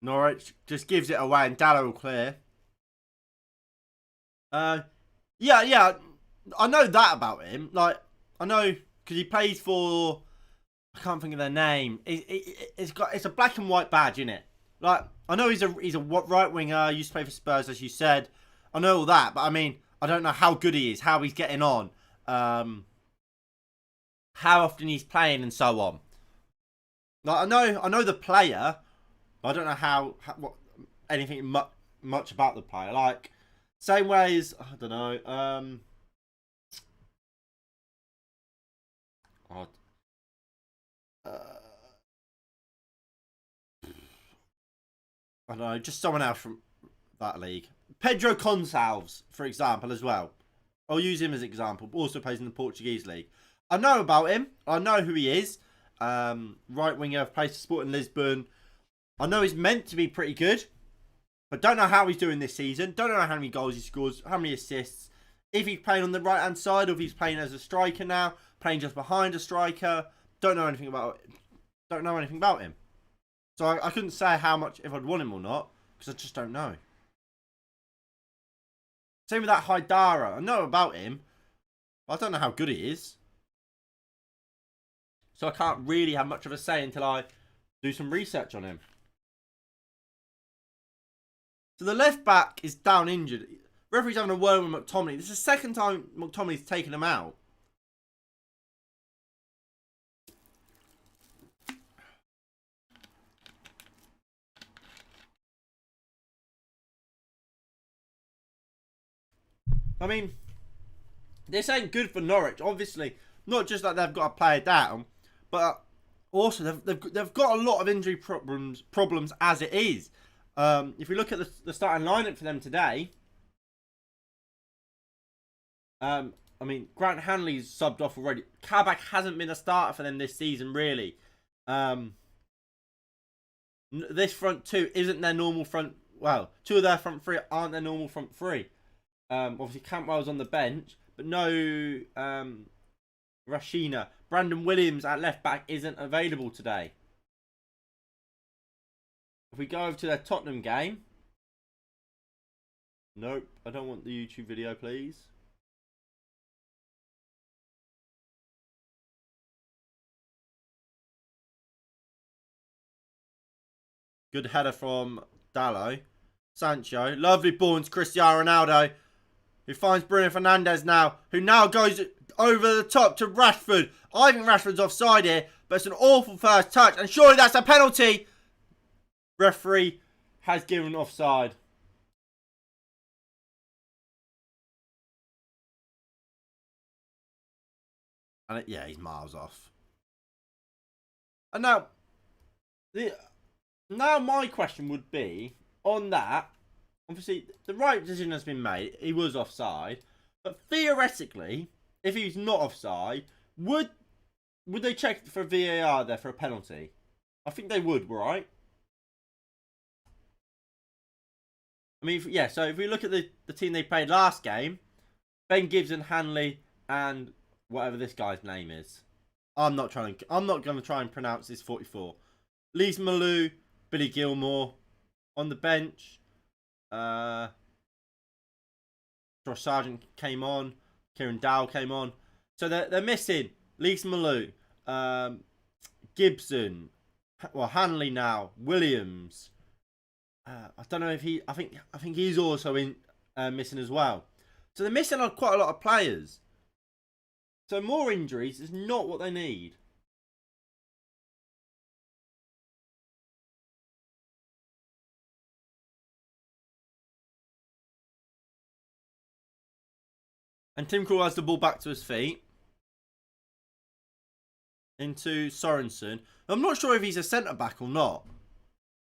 Norwich just gives it away and Dallow will clear. Yeah, I know that about him. Like, I know because he plays for, I can't think of their name. It's a black and white badge, innit? Like, I know he's a right winger. Used to play for Spurs, as you said. I know all that, but I mean, I don't know how good he is, how he's getting on, how often he's playing, and so on. Like, I know the player. I don't know anything much about the player. Like, same way as, I don't know, I don't know, just someone else from that league. Pedro Gonçalves, for example, as well. I'll use him as an example. Also plays in the Portuguese league. I know about him. I know who he is. Right winger, plays for Sporting Lisbon. I know he's meant to be pretty good, but don't know how he's doing this season. Don't know how many goals he scores, how many assists. If he's playing on the right hand side, or if he's playing as a striker now, playing just behind a striker. Don't know anything about him. So I couldn't say how much if I'd want him or not, because I just don't know. Same with that Haidara. I know about him, but I don't know how good he is. So I can't really have much of a say until I do some research on him. So the left back is down injured. Referee's having a word with McTominay. This is the second time McTominay's taken him out. I mean, this ain't good for Norwich. Obviously, not just that they've got a player down, but also they've got a lot of injury problems as it is. If we look at the starting lineup for them today, I mean, Grant Hanley's subbed off already. Kabak hasn't been a starter for them this season, really. This front two isn't their normal front. Well, two of their front three aren't their normal front three. Obviously, Cantwell's on the bench, but no Rashina. Brandon Williams at left back isn't available today. If we go over to their Tottenham game. Nope, I don't want the YouTube video, please. Good header from Dallo. Sancho. Lovely ball into Cristiano Ronaldo, who finds Bruno Fernandes now, who now goes over the top to Rashford. I think Rashford's offside here, but it's an awful first touch, and surely that's a penalty. Referee has given offside. And yeah, he's miles off. And now, my question would be, on that, obviously, the right decision has been made. He was offside. But theoretically, if he's not offside, would they check for VAR there for a penalty? I think they would, right? I mean, yeah, so if we look at the team they played last game, Ben Gibson, Hanley, and whatever this guy's name is. I'm not going to try and pronounce this 44. Lise Malou, Billy Gilmore. On the bench, Josh Sargent came on. Kieran Dow came on. So they're missing Lise Malou, Gibson, well, Hanley now, Williams. I don't know if I think he's also missing as well. So they're missing quite a lot of players. So more injuries is not what they need. And Tim Krul has the ball back to his feet. Into Sorensen. I'm not sure if he's a centre-back or not.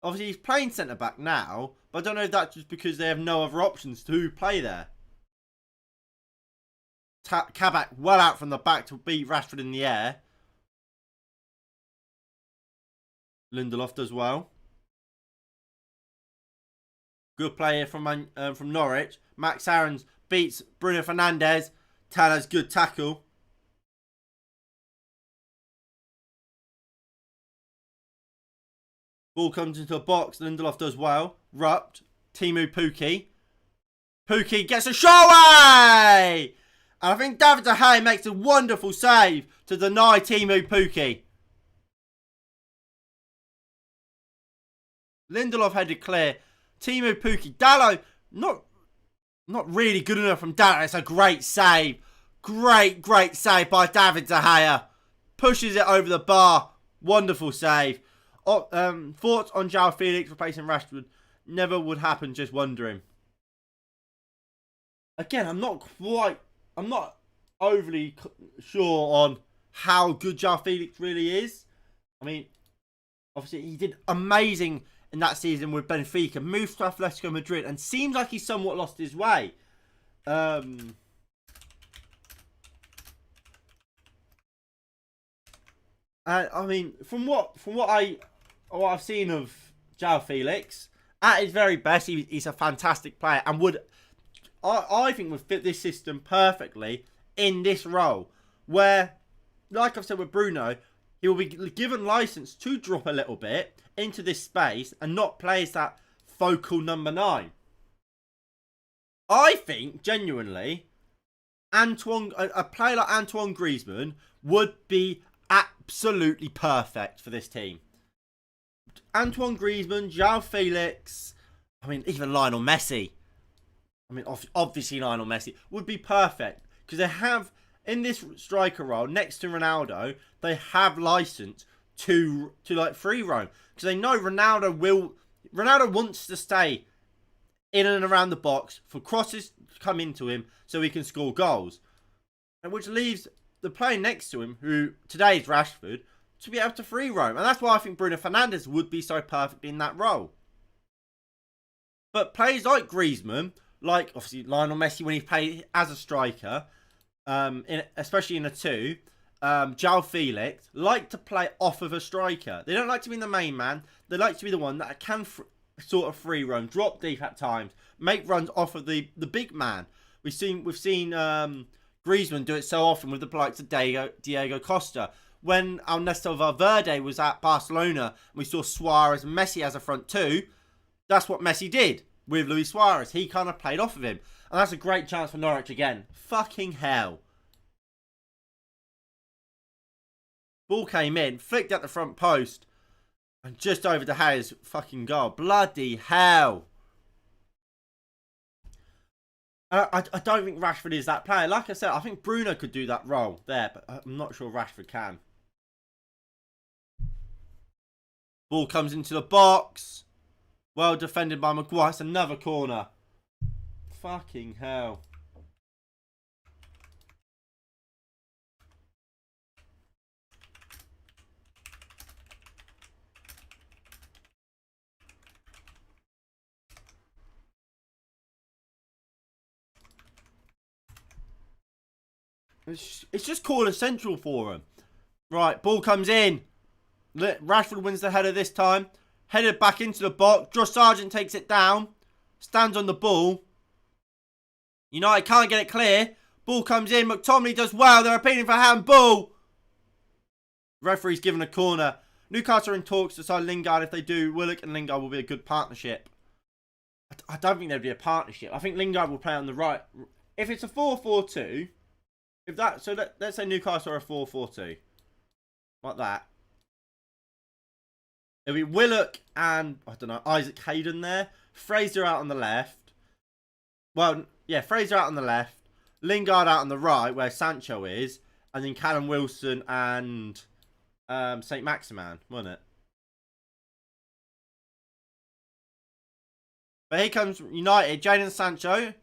Obviously, he's playing centre-back now, but I don't know if that's just because they have no other options to play there. Kabak well out from the back to beat Rashford in the air. Lindelof does well. Good player from Norwich. Max Aarons beats Bruno Fernandes. Tala's good tackle. Ball comes into a box. Lindelof does well. Rupt. Timu Pukki. Pukki gets a shot away! And I think David De Gea makes a wonderful save to deny Timu Pukki. Lindelof headed clear. Timu Pukki. Dallo, not really good enough from Dallo. It's a great save. Great save by David De Gea. Pushes it over the bar. Wonderful save. Thoughts on João Felix replacing Rashford? Never would happen, just wondering. Again, I'm not overly sure on how good João Felix really is. I mean, obviously he did amazing in that season with Benfica, moved to Atletico Madrid, and seems like he's somewhat lost his way. I mean, from what I've seen of João Felix, at his very best, he's a fantastic player and I think would fit this system perfectly in this role, where, like I've said with Bruno, he will be given license to drop a little bit into this space and not play as that focal number 9. I think, genuinely, a player like Antoine Griezmann would be absolutely perfect for this team. Antoine Griezmann, João Felix, I mean, even Lionel Messi. I mean, obviously Lionel Messi would be perfect because they have, in this striker role, next to Ronaldo, they have license to like free roam because they know Ronaldo wants to stay in and around the box for crosses to come into him so he can score goals, and which leaves the player next to him, who today is Rashford, to be able to free roam. And that's why I think Bruno Fernandes would be so perfect in that role. But players like Griezmann, like obviously Lionel Messi when he played as a striker, especially in a 2, João Felix, like to play off of a striker. They don't like to be the main man. They like to be the one that can sort of free roam, drop deep at times, make runs off of the big man. We've seen Griezmann do it so often with the likes of Diego Costa. When Ernesto Valverde was at Barcelona and we saw Suarez and Messi as a front 2, that's what Messi did with Luis Suarez. He kind of played off of him. And that's a great chance for Norwich again. Fucking hell. Ball came in, flicked at the front post, and just over De Gea's fucking goal. Bloody hell. I don't think Rashford is that player. Like I said, I think Bruno could do that role there, but I'm not sure Rashford can. Ball comes into the box. Well defended by Maguire. It's another corner. Fucking hell. It's just corner central for him. Right, ball comes in. Rashford wins the header this time. Headed back into the box. Josh Sargent takes it down. Stands on the ball. United can't get it clear. Ball comes in. McTominay does well. They're appealing for handball. Referee's given a corner. Newcastle are in talks to sign Lingard. If they do, Willock and Lingard will be a good partnership. I don't think there'd be a partnership. I think Lingard will play on the right. If it's a 4-4-2... let's say Newcastle are a 4-4-2. Like that. It'll be Willock and, I don't know, Isaac Hayden there. Fraser out on the left. Well, yeah, Fraser out on the left. Lingard out on the right, where Sancho is. And then Callum Wilson and St. Maximan, wasn't it? But here comes United. Jadon Sancho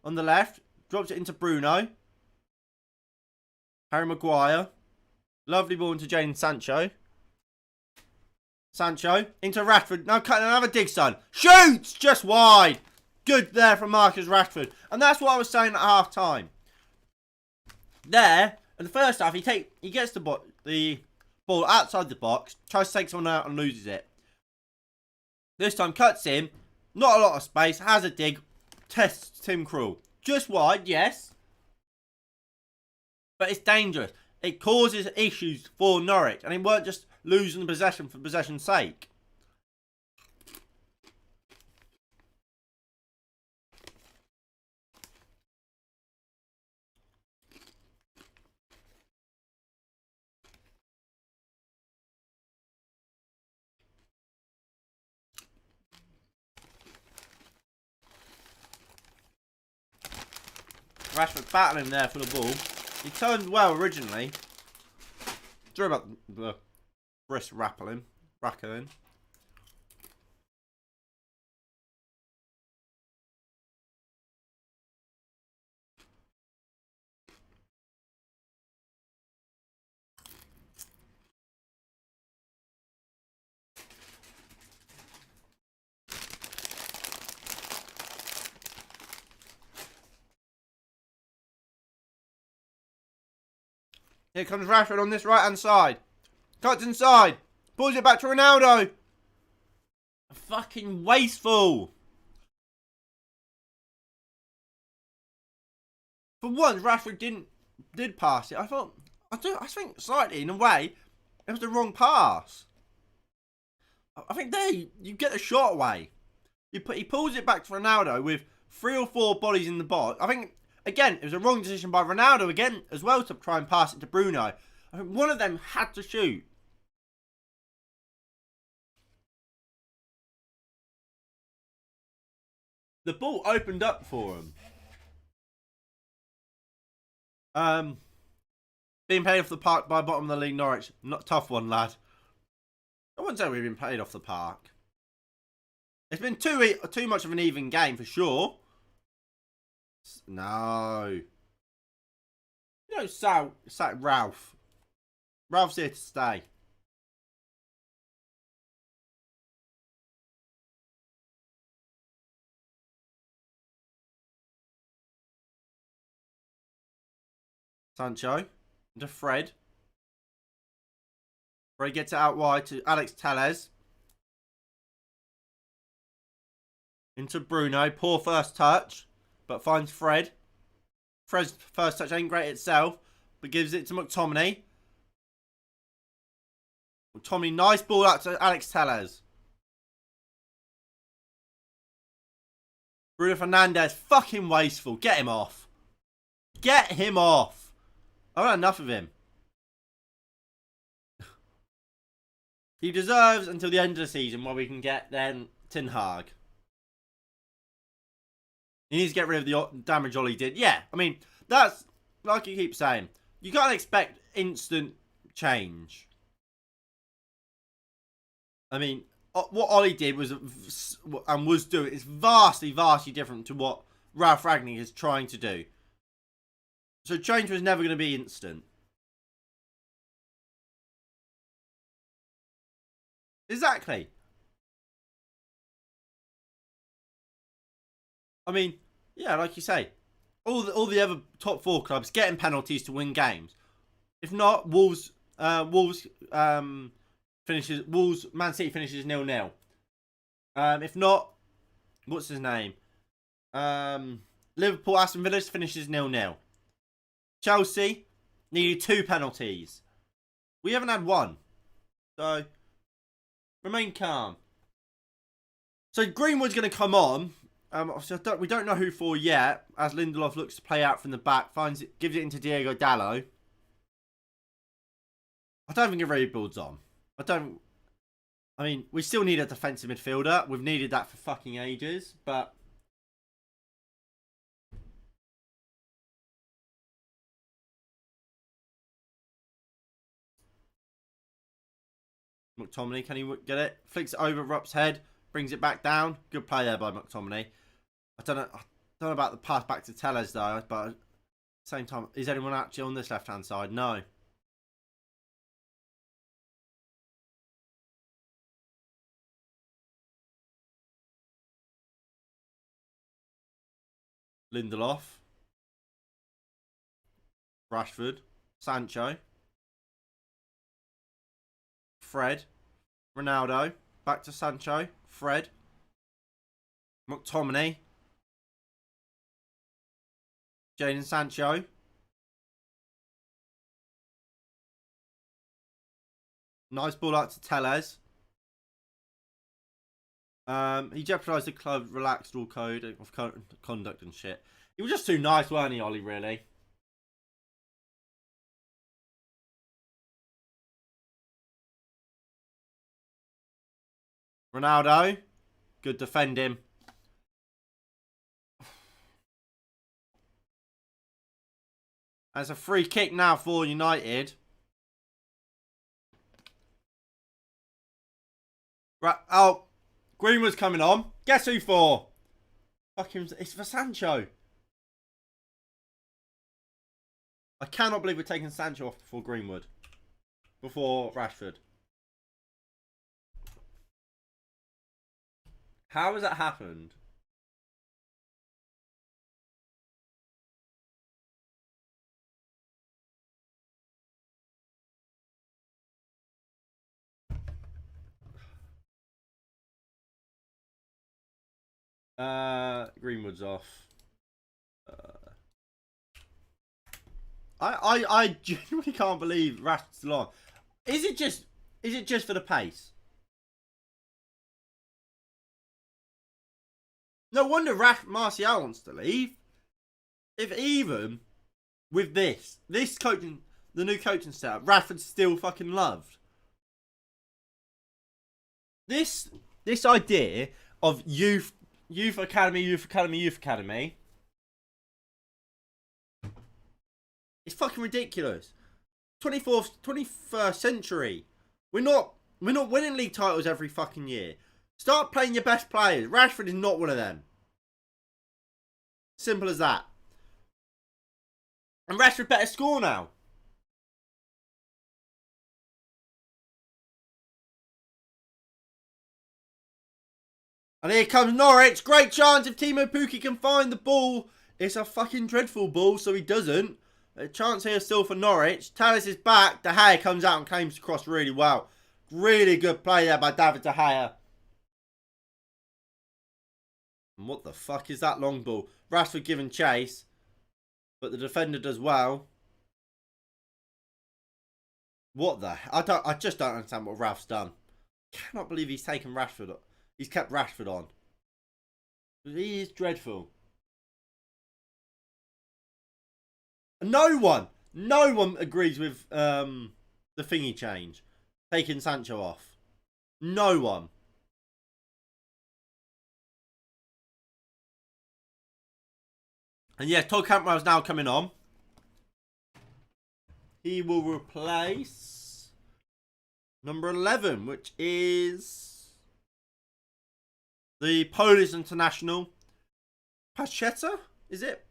on the left. Drops it into Bruno. Harry Maguire. Lovely ball into Jadon Sancho. Sancho into Rashford. Now cutting another dig, son. Shoots! Just wide. Good there from Marcus Rashford. And that's what I was saying at half time. There, in the first half, he gets the ball outside the box, tries to take someone out and loses it. This time cuts in. Not a lot of space. Has a dig. Tests Tim Krul. Just wide, yes. But it's dangerous. It causes issues for Norwich. And it weren't just losing the possession for possession's sake. Rashford battling there for the ball. He turned well originally. Sorry about the wrist rattling. Here comes Rashford on this right-hand side. Cuts inside. Pulls it back to Ronaldo. Fucking wasteful. For once, Rashford did pass it. I think slightly, in a way, it was the wrong pass. I think there, you get the shot away. He pulls it back to Ronaldo with 3 or 4 bodies in the box. I think, again, it was a wrong decision by Ronaldo again as well to try and pass it to Bruno. I think one of them had to shoot. The ball opened up for him. Being paid off the park by bottom of the league Norwich. Not a tough one, lad. I wouldn't say we've been paid off the park. It's been too much of an even game for sure. No. You know, sack Ralph. Ralph's here to stay. Sancho into Fred. Fred gets it out wide to Alex Telles. Into Bruno. Poor first touch, but finds Fred. Fred's first touch ain't great itself, but gives it to McTominay. McTominay, nice ball out to Alex Telles. Bruno Fernandes, fucking wasteful. Get him off. Get him off. I've had enough of him. He deserves until the end of the season where we can get then Ten Hag. He needs to get rid of the damage Ollie did. Yeah, I mean, that's, like you keep saying, you can't expect instant change. I mean, what Ollie did was doing is vastly different to what Ralph Ragnick is trying to do. So change was never going to be instant. Exactly. I mean, yeah, like you say, all the other top 4 clubs getting penalties to win games. If not, Man City finishes 0-0. If not, what's his name? Liverpool, Aston Villa finishes 0-0. Chelsea needed 2 penalties. We haven't had 1. So, remain calm. So, Greenwood's going to come on. We don't know who for yet, as Lindelof looks to play out from the back, gives it into Diego Dallo. I don't think it really builds on. I mean, we still need a defensive midfielder. We've needed that for fucking ages, but McTominay, can he get it? Flicks it over Rupp's head, brings it back down. Good play there by McTominay. I don't know about the pass back to Telles though, but at the same time, is anyone actually on this left-hand side? No. Lindelof. Rashford. Sancho. Fred. Ronaldo. Back to Sancho. Fred. McTominay. Jadon Sancho. Nice ball out to Telles. He jeopardised the club relaxed rule code of conduct and shit. He was just too nice, weren't he, Ollie, really? Ronaldo. Good defend him. That's a free kick now for United. Right, oh, Greenwood's coming on. Guess who for? Fucking, it's for Sancho. I cannot believe we're taking Sancho off before Greenwood. Before Rashford. How has that happened? Greenwood's off. I genuinely can't believe Rashford's still on. Is it just for the pace? No wonder Martial wants to leave. If even with this coaching, the new coaching setup, Rashford's still fucking loved. This idea of youth academy, it's fucking ridiculous. 21st century. We're not winning league titles every fucking year. Start playing your best players. Rashford is not one of them. Simple as that. And Rashford better score now. And here comes Norwich. Great chance if Timo Pukki can find the ball. It's a fucking dreadful ball, so he doesn't. A chance here still for Norwich. Tallis is back. De Gea comes out and claims across really well. Really good play there by David De Gea. And what the fuck is that long ball? Rashford giving chase. But the defender does well. What the? I just don't understand what Ralph's done. Cannot believe he's taken Rashford. He's kept Rashford on. He is dreadful. No one agrees with the thingy change. Taking Sancho off. No one. And yeah, Todd Cantwell's now coming on. He will replace number 11, which is the Polish international Pacheta, is it?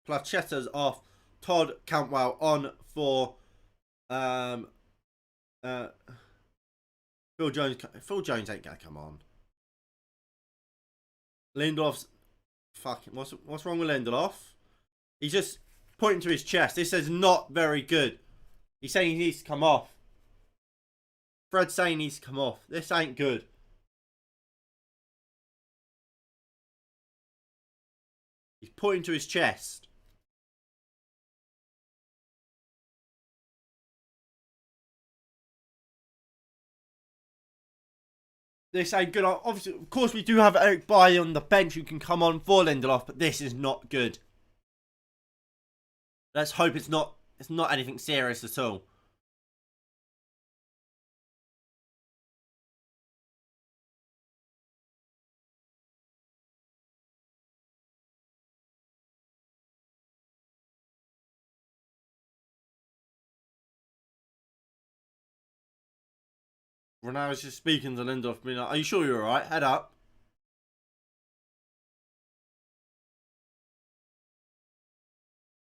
Placheta's off. Todd Cantwell on for Phil Jones. Phil Jones ain't gonna come on. Lindelof's fucking. What's wrong with Lindelof? He's just pointing to his chest. This is not very good. He's saying he needs to come off. Fred's saying he needs to come off. This ain't good. He's pointing to his chest. This ain't good. Obviously, of course, we do have Eric Bailly on the bench who can come on for Lindelof, but this is not good. Let's hope it's not anything serious at all. Ronaldo's just speaking to Lindelof, being like, "Are you sure you're alright? Head up."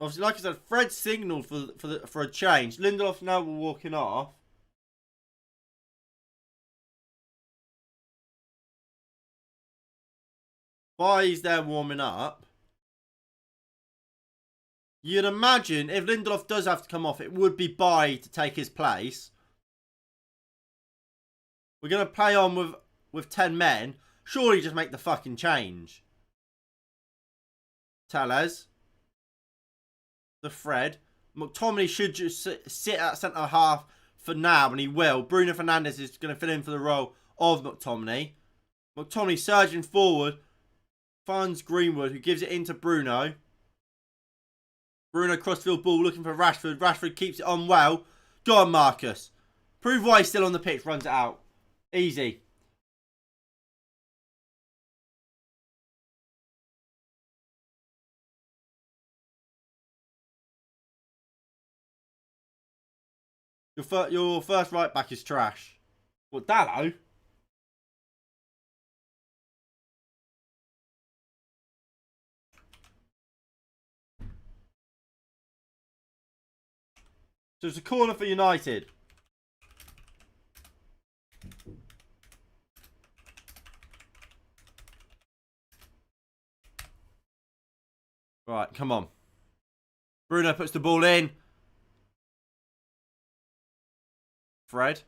Obviously, like I said, Fred signalled for a change. Lindelof now will walking off. Bailly's there warming up. You'd imagine if Lindelof does have to come off, it would be Bailly to take his place. We're going to play on with 10 men. Surely just make the fucking change. Tellez. The Fred. McTominay should just sit at centre half for now, and he will. Bruno Fernandes is going to fill in for the role of McTominay. McTominay surging forward. Finds Greenwood, who gives it into Bruno. Bruno crossfield ball looking for Rashford. Rashford keeps it on well. Go on, Marcus. Prove why he's still on the pitch. Runs it out. Easy. Your first right back is trash. What, Dallo? So it's a corner for United. Right, come on. Bruno puts the ball in. Fred.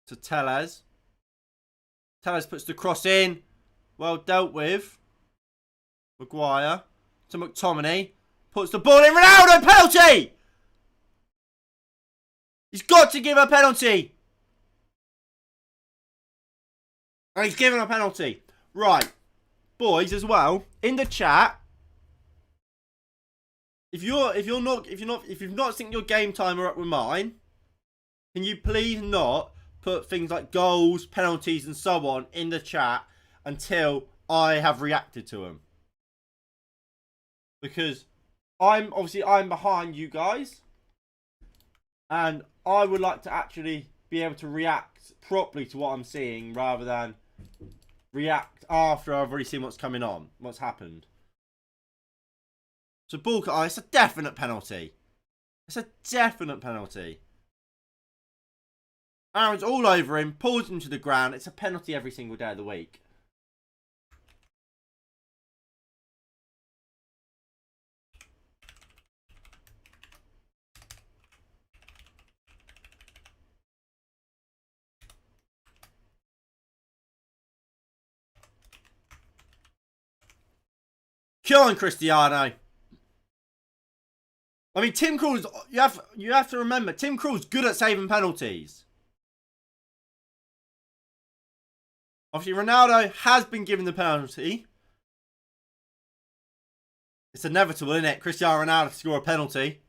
To Tellez. Tellez puts the cross in. Well dealt with. Maguire. To McTominay. Puts the ball in. Ronaldo, penalty! He's got to give a penalty. And he's given a penalty. Right. Boys, as well, in the chat, if you've not synced your game timer up with mine, can you please not put things like goals, penalties, and so on in the chat until I have reacted to them? Because I'm behind you guys, and I would like to actually be able to react properly to what I'm seeing rather than react after I've already seen what's coming on, what's happened. So ball cut, it's a definite penalty. It's a definite penalty. Aaron's all over him, pulls him to the ground. It's a penalty every single day of the week. Come on, Cristiano. I mean, Tim Krul's, you have to remember, Tim Krul's good at saving penalties. Obviously, Ronaldo has been given the penalty. It's inevitable, isn't it? Cristiano Ronaldo to score a penalty.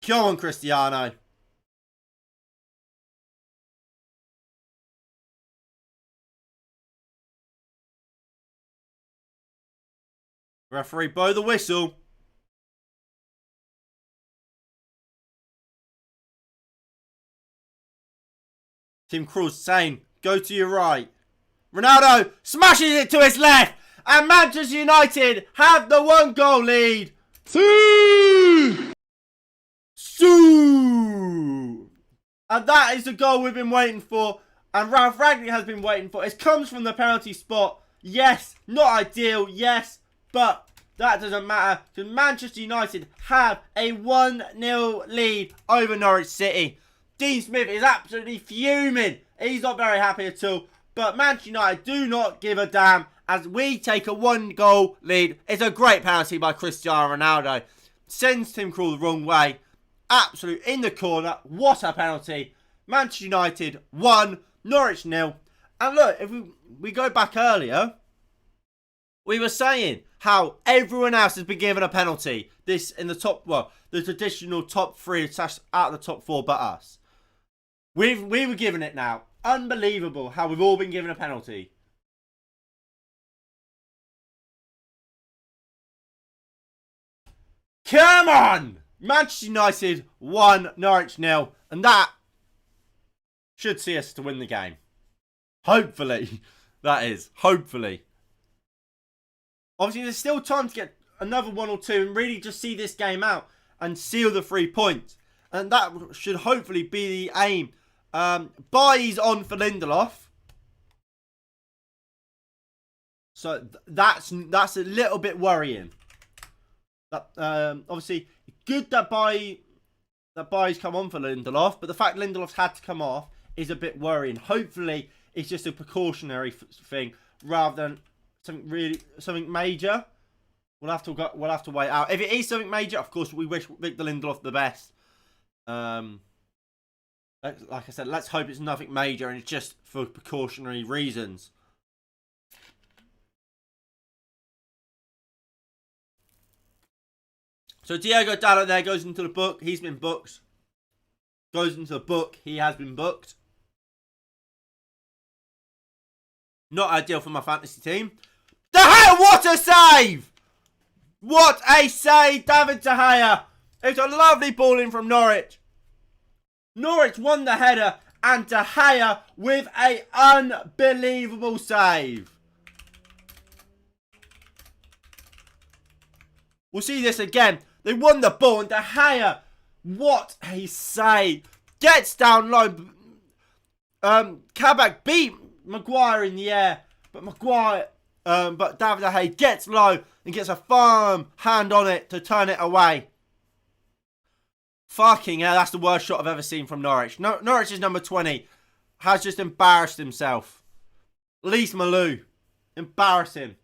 Come on, Cristiano. Referee, blow the whistle. Tim Krul's saying, go to your right. Ronaldo smashes it to his left. And Manchester United have the 1-goal lead. And that is the goal we've been waiting for. And Ralph Ragnick has been waiting for. It comes from the penalty spot. Yes, not ideal. Yes. But that doesn't matter because Manchester United have a 1-0 lead over Norwich City. Dean Smith is absolutely fuming. He's not very happy at all. But Manchester United do not give a damn as we take a 1-goal lead. It's a great penalty by Cristiano Ronaldo. Sends Tim Krul the wrong way. Absolute in the corner. What a penalty. Manchester United 1, Norwich 0. And look, if we go back earlier, we were saying how everyone else has been given a penalty. This in the top, well, the traditional top 3 out of the top 4 but us. We were given it now. Unbelievable how we've all been given a penalty. Come on! Manchester United 1, Norwich 0. And that should see us to win the game. Hopefully. That is. Hopefully. Obviously, there's still time to get another 1 or 2 and really just see this game out and seal the 3 points. And that should hopefully be the aim. Buys on for Lindelof. So that's a little bit worrying. That obviously good that buys come on for Lindelof, but the fact Lindelof's had to come off is a bit worrying. Hopefully, it's just a precautionary thing rather than something major. We'll have to wait out. If it is something major, of course, we wish Victor Lindelof the best. Like I said, let's hope it's nothing major and it's just for precautionary reasons. So Diogo Dalot there goes into the book. He's been booked. Goes into the book. He has been booked. Not ideal for my fantasy team. De Gea, what a save! What a save, David De Gea. It's a lovely ball in from Norwich. Norwich won the header and De Gea with an unbelievable save. We'll see this again. They won the ball and De Gea, what a save. Gets down low. Kabak beat Maguire in the air. But Maguire But David De Gea gets low and gets a firm hand on it to turn it away. Fucking hell, that's the worst shot I've ever seen from Norwich. Norwich's number 20 has just embarrassed himself. Lise Malou. Embarrassing.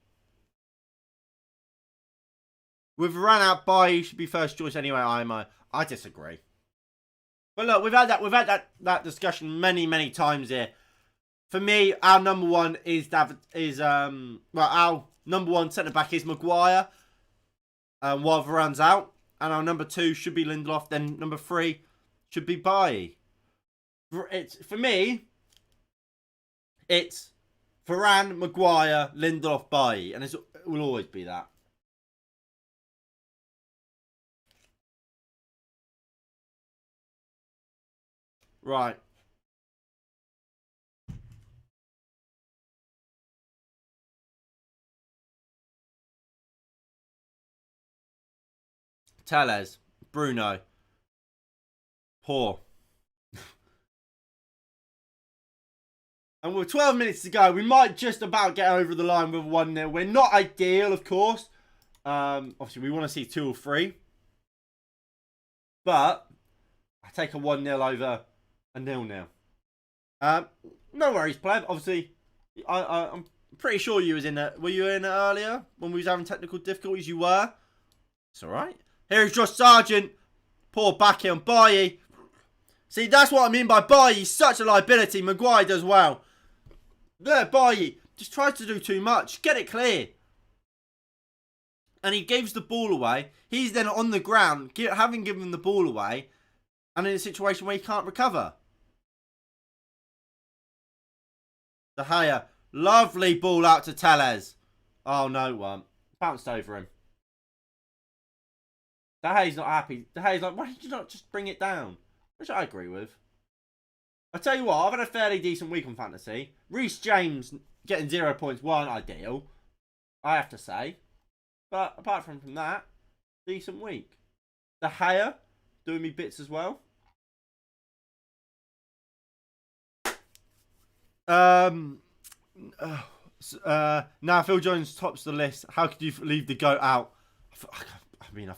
We've run out by, he should be first choice anyway, IMO. I disagree. But look, we've had that discussion many times here. For me, our number one is our number one centre back is Maguire. While Varane's out, and our number 2 should be Lindelof. Then number 3 should be Bailly. For me, it's Varane, Maguire, Lindelof, Bailly, and it will always be that. Right. Telles, Bruno, poor. And with 12 minutes to go, we might just about get over the line with 1-0. We're not ideal, of course. Obviously, we want to see 2 or 3. But I take a 1-0 over a 0-0. No worries, pleb. Obviously, I'm pretty sure you was in it. Were you in it earlier when we was having technical difficulties? You were. It's all right. Here's Josh Sargent. Poor back here on Bailly. See, that's what I mean by Bailly. He's such a liability. Maguire does well. There, Bailly just tries to do too much. Get it clear. And he gives the ball away. He's then on the ground, having given the ball away, and in a situation where he can't recover. De Gea. Lovely ball out to Telles. Oh, no one. Bounced over him. De Gea's not happy. De Gea's like, why did you not just bring it down? Which I agree with. I tell you what, I've had a fairly decent week on fantasy. Reece James getting 0 points weren't ideal, I have to say. But apart from that, decent week. De Gea doing me bits as well. Now Phil Jones tops the list. How could you leave the GOAT out? I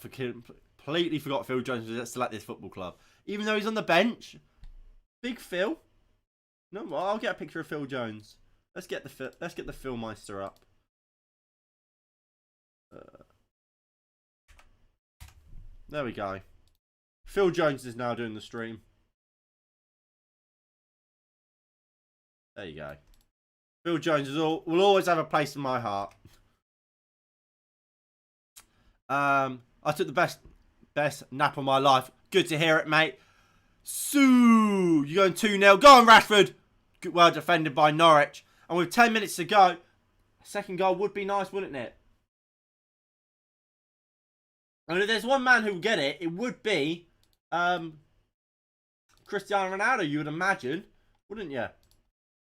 completely forgot Phil Jones was still at this football club. Even though he's on the bench. Big Phil. No, I'll get a picture of Phil Jones. Let's get the Philmeister up. There we go. Phil Jones is now doing the stream. There you go. Phil Jones will always have a place in my heart. I took the best nap of my life. Good to hear it, mate. You're going 2-0. Go on, Rashford. Good, well defended by Norwich. And with 10 minutes to go, a second goal would be nice, wouldn't it? And if there's one man who will get it, it would be Cristiano Ronaldo, you would imagine. Wouldn't you?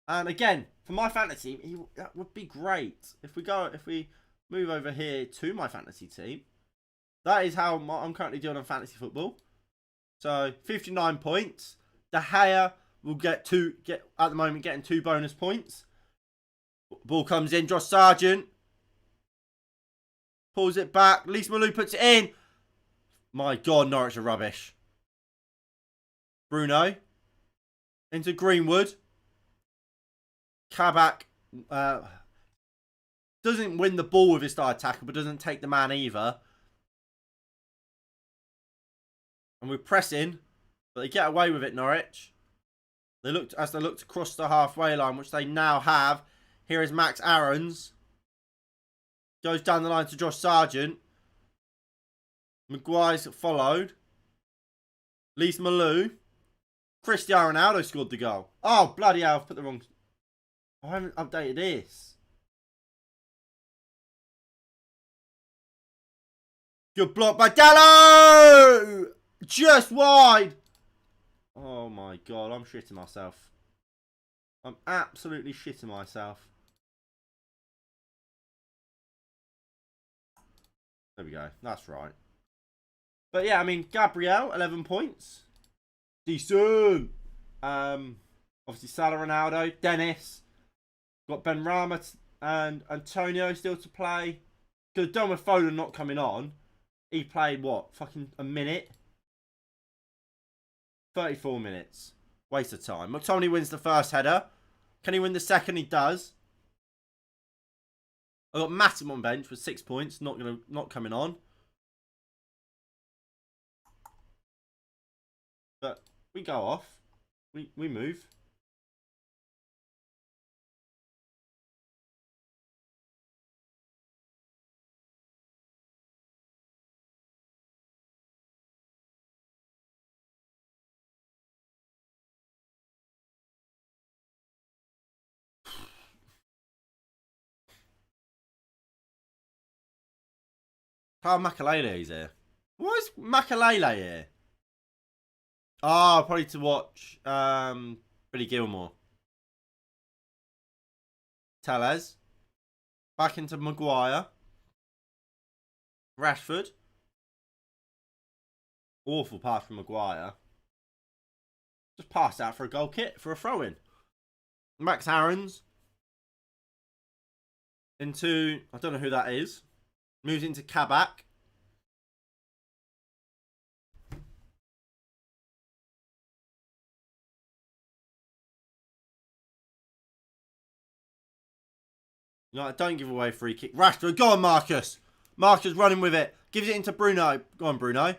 And again, for my fantasy, that would be great. If we move over here to my fantasy team, that is how I'm currently doing on fantasy football. So 59 points. De Gea will at the moment getting 2 bonus points. Ball comes in. Josh Sargent pulls it back. Lise Malou puts it in. My God, Norwich are rubbish. Bruno into Greenwood. Kabak doesn't win the ball with his star tackle, but doesn't take the man either. And we're pressing, but they get away with it, Norwich. They looked across the halfway line, which they now have. Here is Max Aarons. Goes down the line to Josh Sargent. Maguire's followed. Lise Malou. Cristiano Ronaldo scored the goal. Oh, bloody hell, I've put the wrong... I haven't updated this. Good block by Dallo! Just wide. Oh my God, I'm shitting myself. I'm absolutely shitting myself. There we go. That's right. But yeah, I mean, Gabriel, 11 points. Decent. Obviously, Salah, Ronaldo, Dennis. Got Ben Rama and Antonio still to play. Because done with Foden not coming on. He played what? Fucking a minute? 34 minutes. Waste of time. McTominay wins the first header. Can he win the second? He does. I got Matip on bench with 6 points. Not coming on. But we go off. We move. Carl Makalele is here. Why is Makalele here? Oh, probably to watch Billy Gilmore. Tellez. Back into Maguire. Rashford. Awful pass from Maguire. Just passed out for a goal kick, for a throw-in. Max Aarons. Into, I don't know who that is. Moves into Kabak. No, don't give away a free kick. Rashford, go on, Marcus. Marcus running with it. Gives it into Bruno. Go on, Bruno.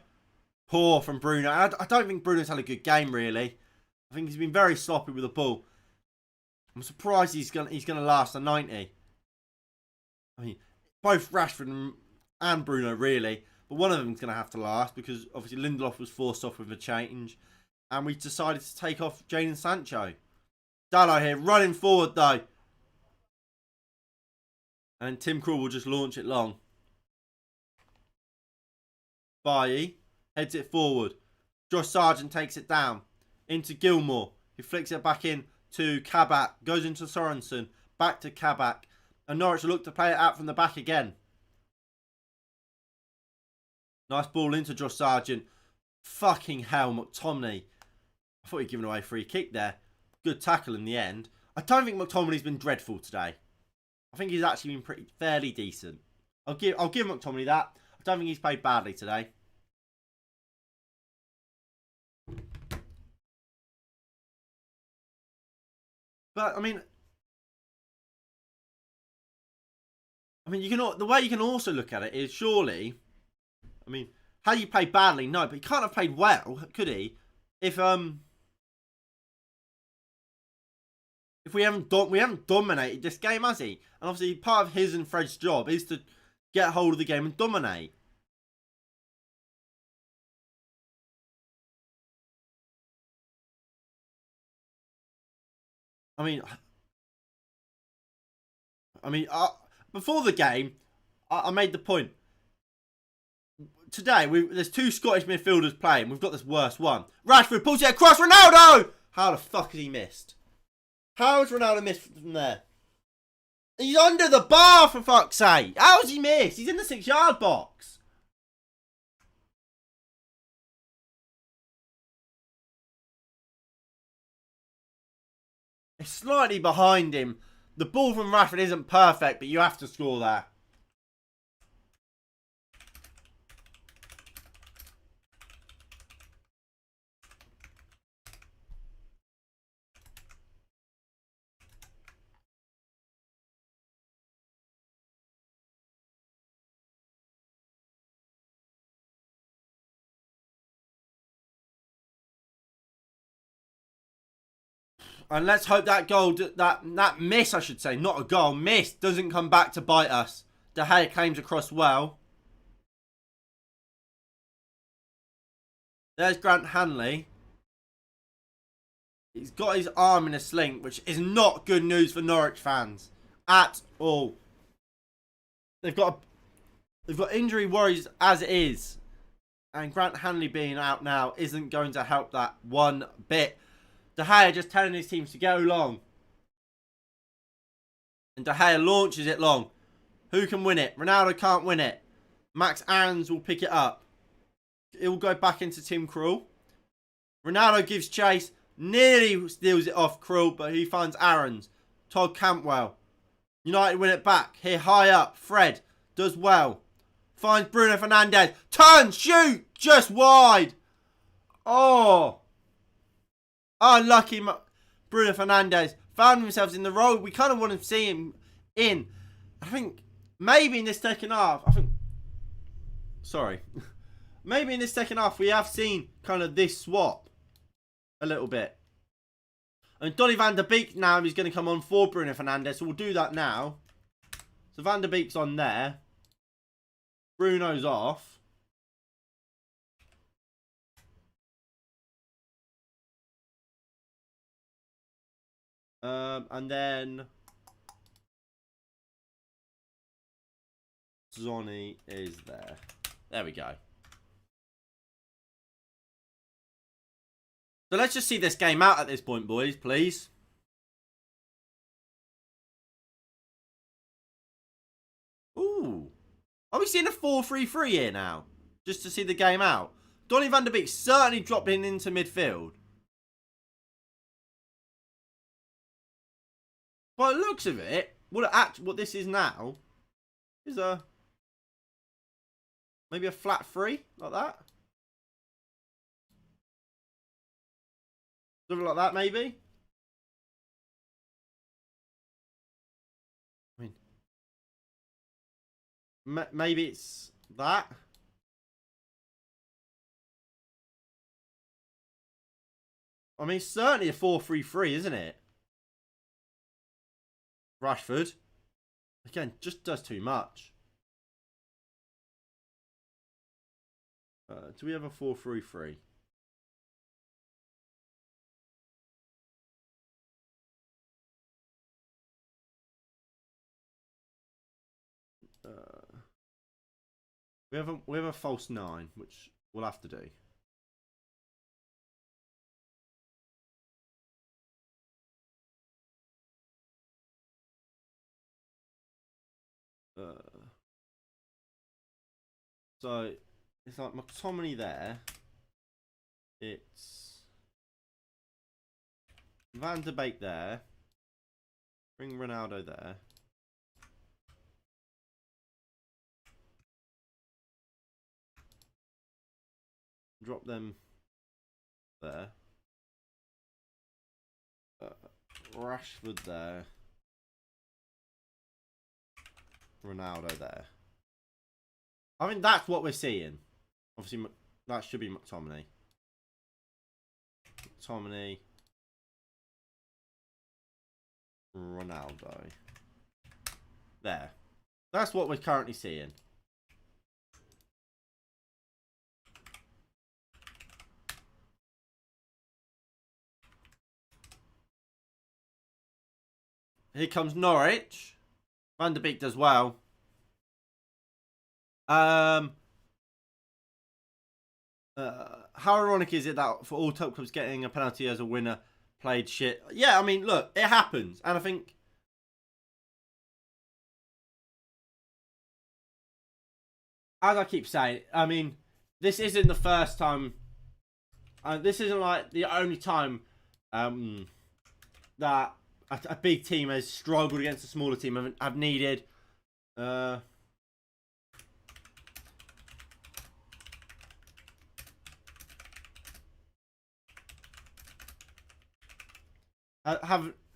Poor from Bruno. I don't think Bruno's had a good game, really. I think he's been very sloppy with the ball. I'm surprised he's gonna last a 90. I mean, both Rashford and Bruno, really. But one of them's going to have to last because, obviously, Lindelof was forced off with a change. And we decided to take off Jadon Sancho. Dalot here, running forward, though. And Tim Krul will just launch it long. Bailly heads it forward. Josh Sargent takes it down. Into Gilmore. He flicks it back in to Kabak. Goes into Sorensen. Back to Kabak. And Norwich will look to play it out from the back again. Nice ball into Josh Sargent. Fucking hell, McTominay. I thought he'd given away a free kick there. Good tackle in the end. I don't think McTominay's been dreadful today. I think he's actually been fairly decent. I'll give McTominay that. I don't think he's played badly today. But I mean, you can, the way you can also look at it is surely, I mean, how you play badly? No, but he can't have played well, could he? If we haven't dominated this game, has he? And obviously, part of his and Fred's job is to get hold of the game and dominate. I mean, before the game, I made the point. Today, there's two Scottish midfielders playing. We've got this worst one. Rashford pulls it across. Ronaldo! How the fuck has he missed? How has Ronaldo missed from there? He's under the bar, for fuck's sake. How has he missed? He's in the 6-yard box. It's slightly behind him. The ball from Rashford isn't perfect, but you have to score there. And let's hope that goal, that miss, I should say, not a goal, miss, doesn't come back to bite us. De Gea claims across well. There's Grant Hanley. He's got his arm in a sling, which is not good news for Norwich fans at all. They've got injury worries as it is. And Grant Hanley being out now isn't going to help that one bit. De Gea just telling his teams to go long. And De Gea launches it long. Who can win it? Ronaldo can't win it. Max Aarons will pick it up. It will go back into Tim Krul. Ronaldo gives chase. Nearly steals it off Krul, but he finds Aarons. Todd Cantwell. United win it back. Here, high up. Fred does well. Finds Bruno Fernandes. Turn, shoot. Just wide. Oh. Unlucky Bruno Fernandes. Found himself in the role we kind of want to see him in. I think maybe in this second half. Maybe in this second half we have seen kind of this swap. A little bit. And Donny van der Beek now is going to come on for Bruno Fernandes. So we'll do that now. So Van der Beek's on there. Bruno's off. And then Zonny is there. There we go. So let's just see this game out at this point, boys, please. Ooh. Are we seeing a 4-3-3 here now? Just to see the game out. Donny van der Beek certainly dropped in into midfield. By the looks of it, what this is now is maybe a flat 3, like that. Something like that, maybe. I mean, maybe it's that. I mean, it's certainly a 4-3-3, isn't it? Rashford. Again, just does too much. Do we have a 4-3-3? We have a false 9, which we'll have to do. So it's like McTominay there. It's Van der Beek there. Bring Ronaldo there. Drop them there. Rashford there. Ronaldo there. I think that's what we're seeing. Obviously, that should be McTominay. McTominay. Ronaldo. There. That's what we're currently seeing. Here comes Norwich. Van der Beek does well. How ironic is it that for all top clubs getting a penalty as a winner played shit? Yeah, I mean, look, it happens. And I think as I keep saying, I mean, this isn't the first time. This isn't like the only time that a big team has struggled against a smaller team and have needed not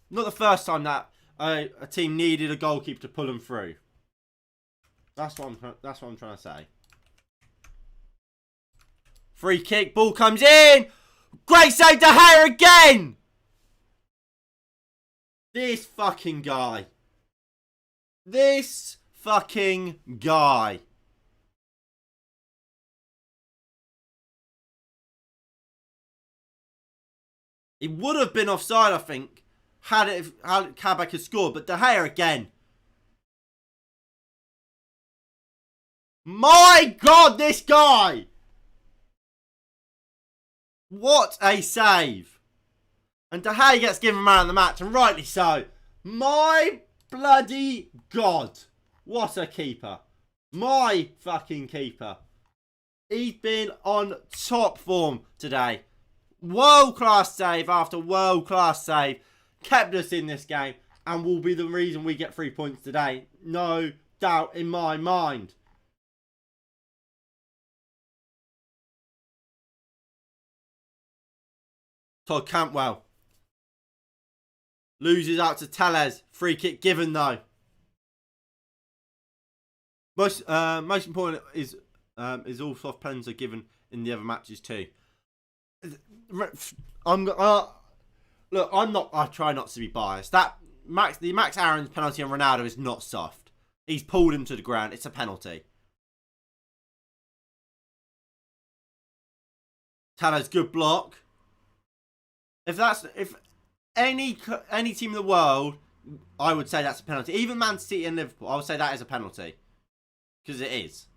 the first time that a team needed a goalkeeper to pull them through. That's what I'm trying to say. Free kick, ball comes in. Great save, De Gea again. This fucking guy. This fucking guy. It would have been offside, I think, had Kabak had scored. But De Gea again. My God, this guy. What a save. And De Gea gets given man of the match, and rightly so. My bloody God. What a keeper. My fucking keeper. He's been on top form today. World-class save after world-class save. Kept us in this game. and will be the reason we get 3 points today. No doubt in my mind. Todd Cantwell loses out to Tellez. Free kick given though. Most important is all soft pens are given in the other matches too. Look, I try not to be biased. The Max Aaron's penalty on Ronaldo is not soft. He's pulled him to the ground. It's a penalty. Tellez, good block. If any team in the world, I would say that's a penalty. Even Man City and Liverpool, I would say that is a penalty. Because it is.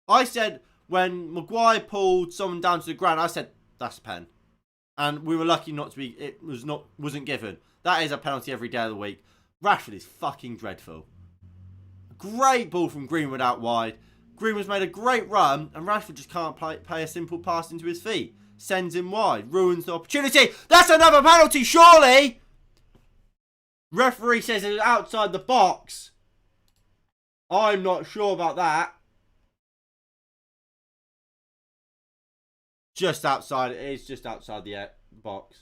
I said when Maguire pulled someone down to the ground, I said that's a pen. And we were lucky not to be. It wasn't given. That is a penalty every day of the week. Rashford is fucking dreadful. Great ball from Greenwood out wide. Greenwood's made a great run, and Rashford just can't play a simple pass into his feet. Sends him wide. Ruins the opportunity. That's another penalty, surely! Referee says it's outside the box. I'm not sure about that. Just outside. It is just outside the box.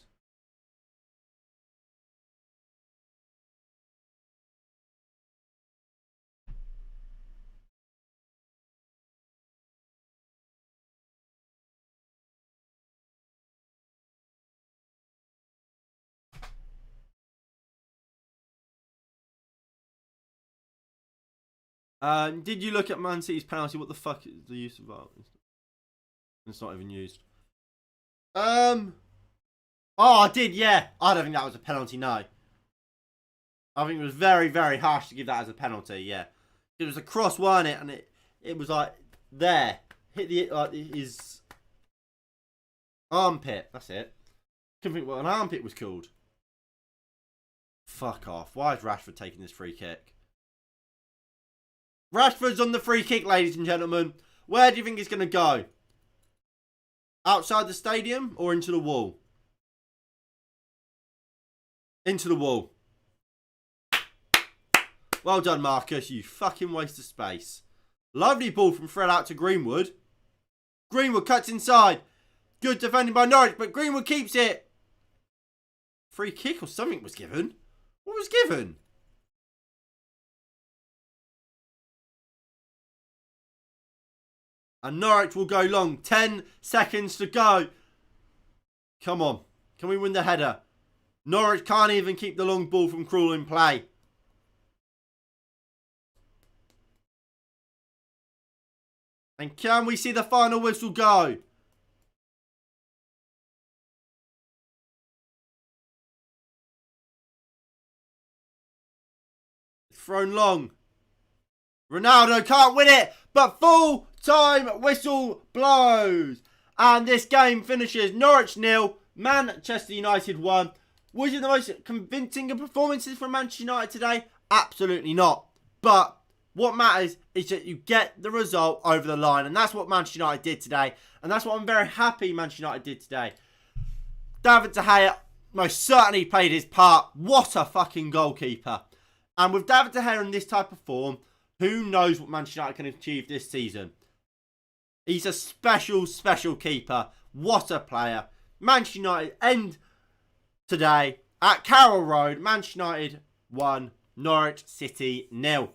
Did you look at Man City's penalty? What the fuck is the use of that? It's not even used. Oh, I did, yeah. I don't think that was a penalty, no. I think it was very, very harsh to give that as a penalty, yeah. It was a cross, wasn't it? And it was like, there. Hit his armpit. That's it. Couldn't think what an armpit was called. Fuck off. Why is Rashford taking this free kick? Rashford's on the free kick, ladies and gentlemen. Where do you think he's going to go? Outside the stadium or into the wall? Into the wall. Well done, Marcus. You fucking waste of space. Lovely ball from Fred out to Greenwood. Greenwood cuts inside. Good defending by Norwich, but Greenwood keeps it. Free kick or something was given. What was given? And Norwich will go long. 10 seconds to go. Come on. Can we win the header? Norwich can't even keep the long ball from Krul in play. And can we see the final whistle go? Thrown long. Ronaldo can't win it, but full time whistle blows. And this game finishes Norwich 0, Manchester United 1. Was it the most convincing of performances from Manchester United today? Absolutely not. But what matters is that you get the result over the line. And that's what Manchester United did today. And that's what I'm very happy Manchester United did today. David De Gea most certainly played his part. What a fucking goalkeeper. And with David De Gea in this type of form, who knows what Manchester United can achieve this season. He's a special, special keeper. What a player. Manchester United end today at Carroll Road. Manchester United 1, Norwich City 0.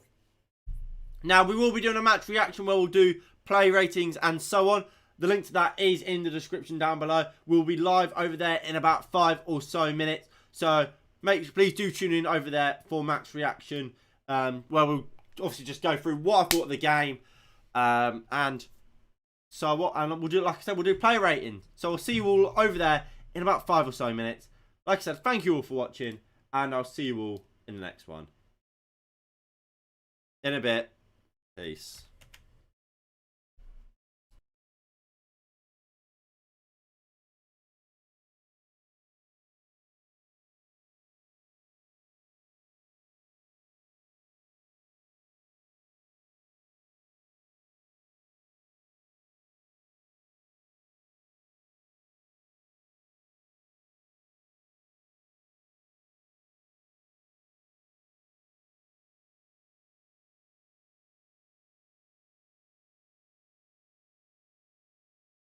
Now, we will be doing a match reaction where we'll do play ratings and so on. The link to that is in the description down below. We'll be live over there in about 5 or so minutes. So, please do tune in over there for match reaction. Where we'll obviously just go through what I thought of the game. And we'll do, like I said, we'll do play rating. So, I'll see you all over there in about 5 or so minutes. Like I said, thank you all for watching. And I'll see you all in the next one. In a bit. Peace.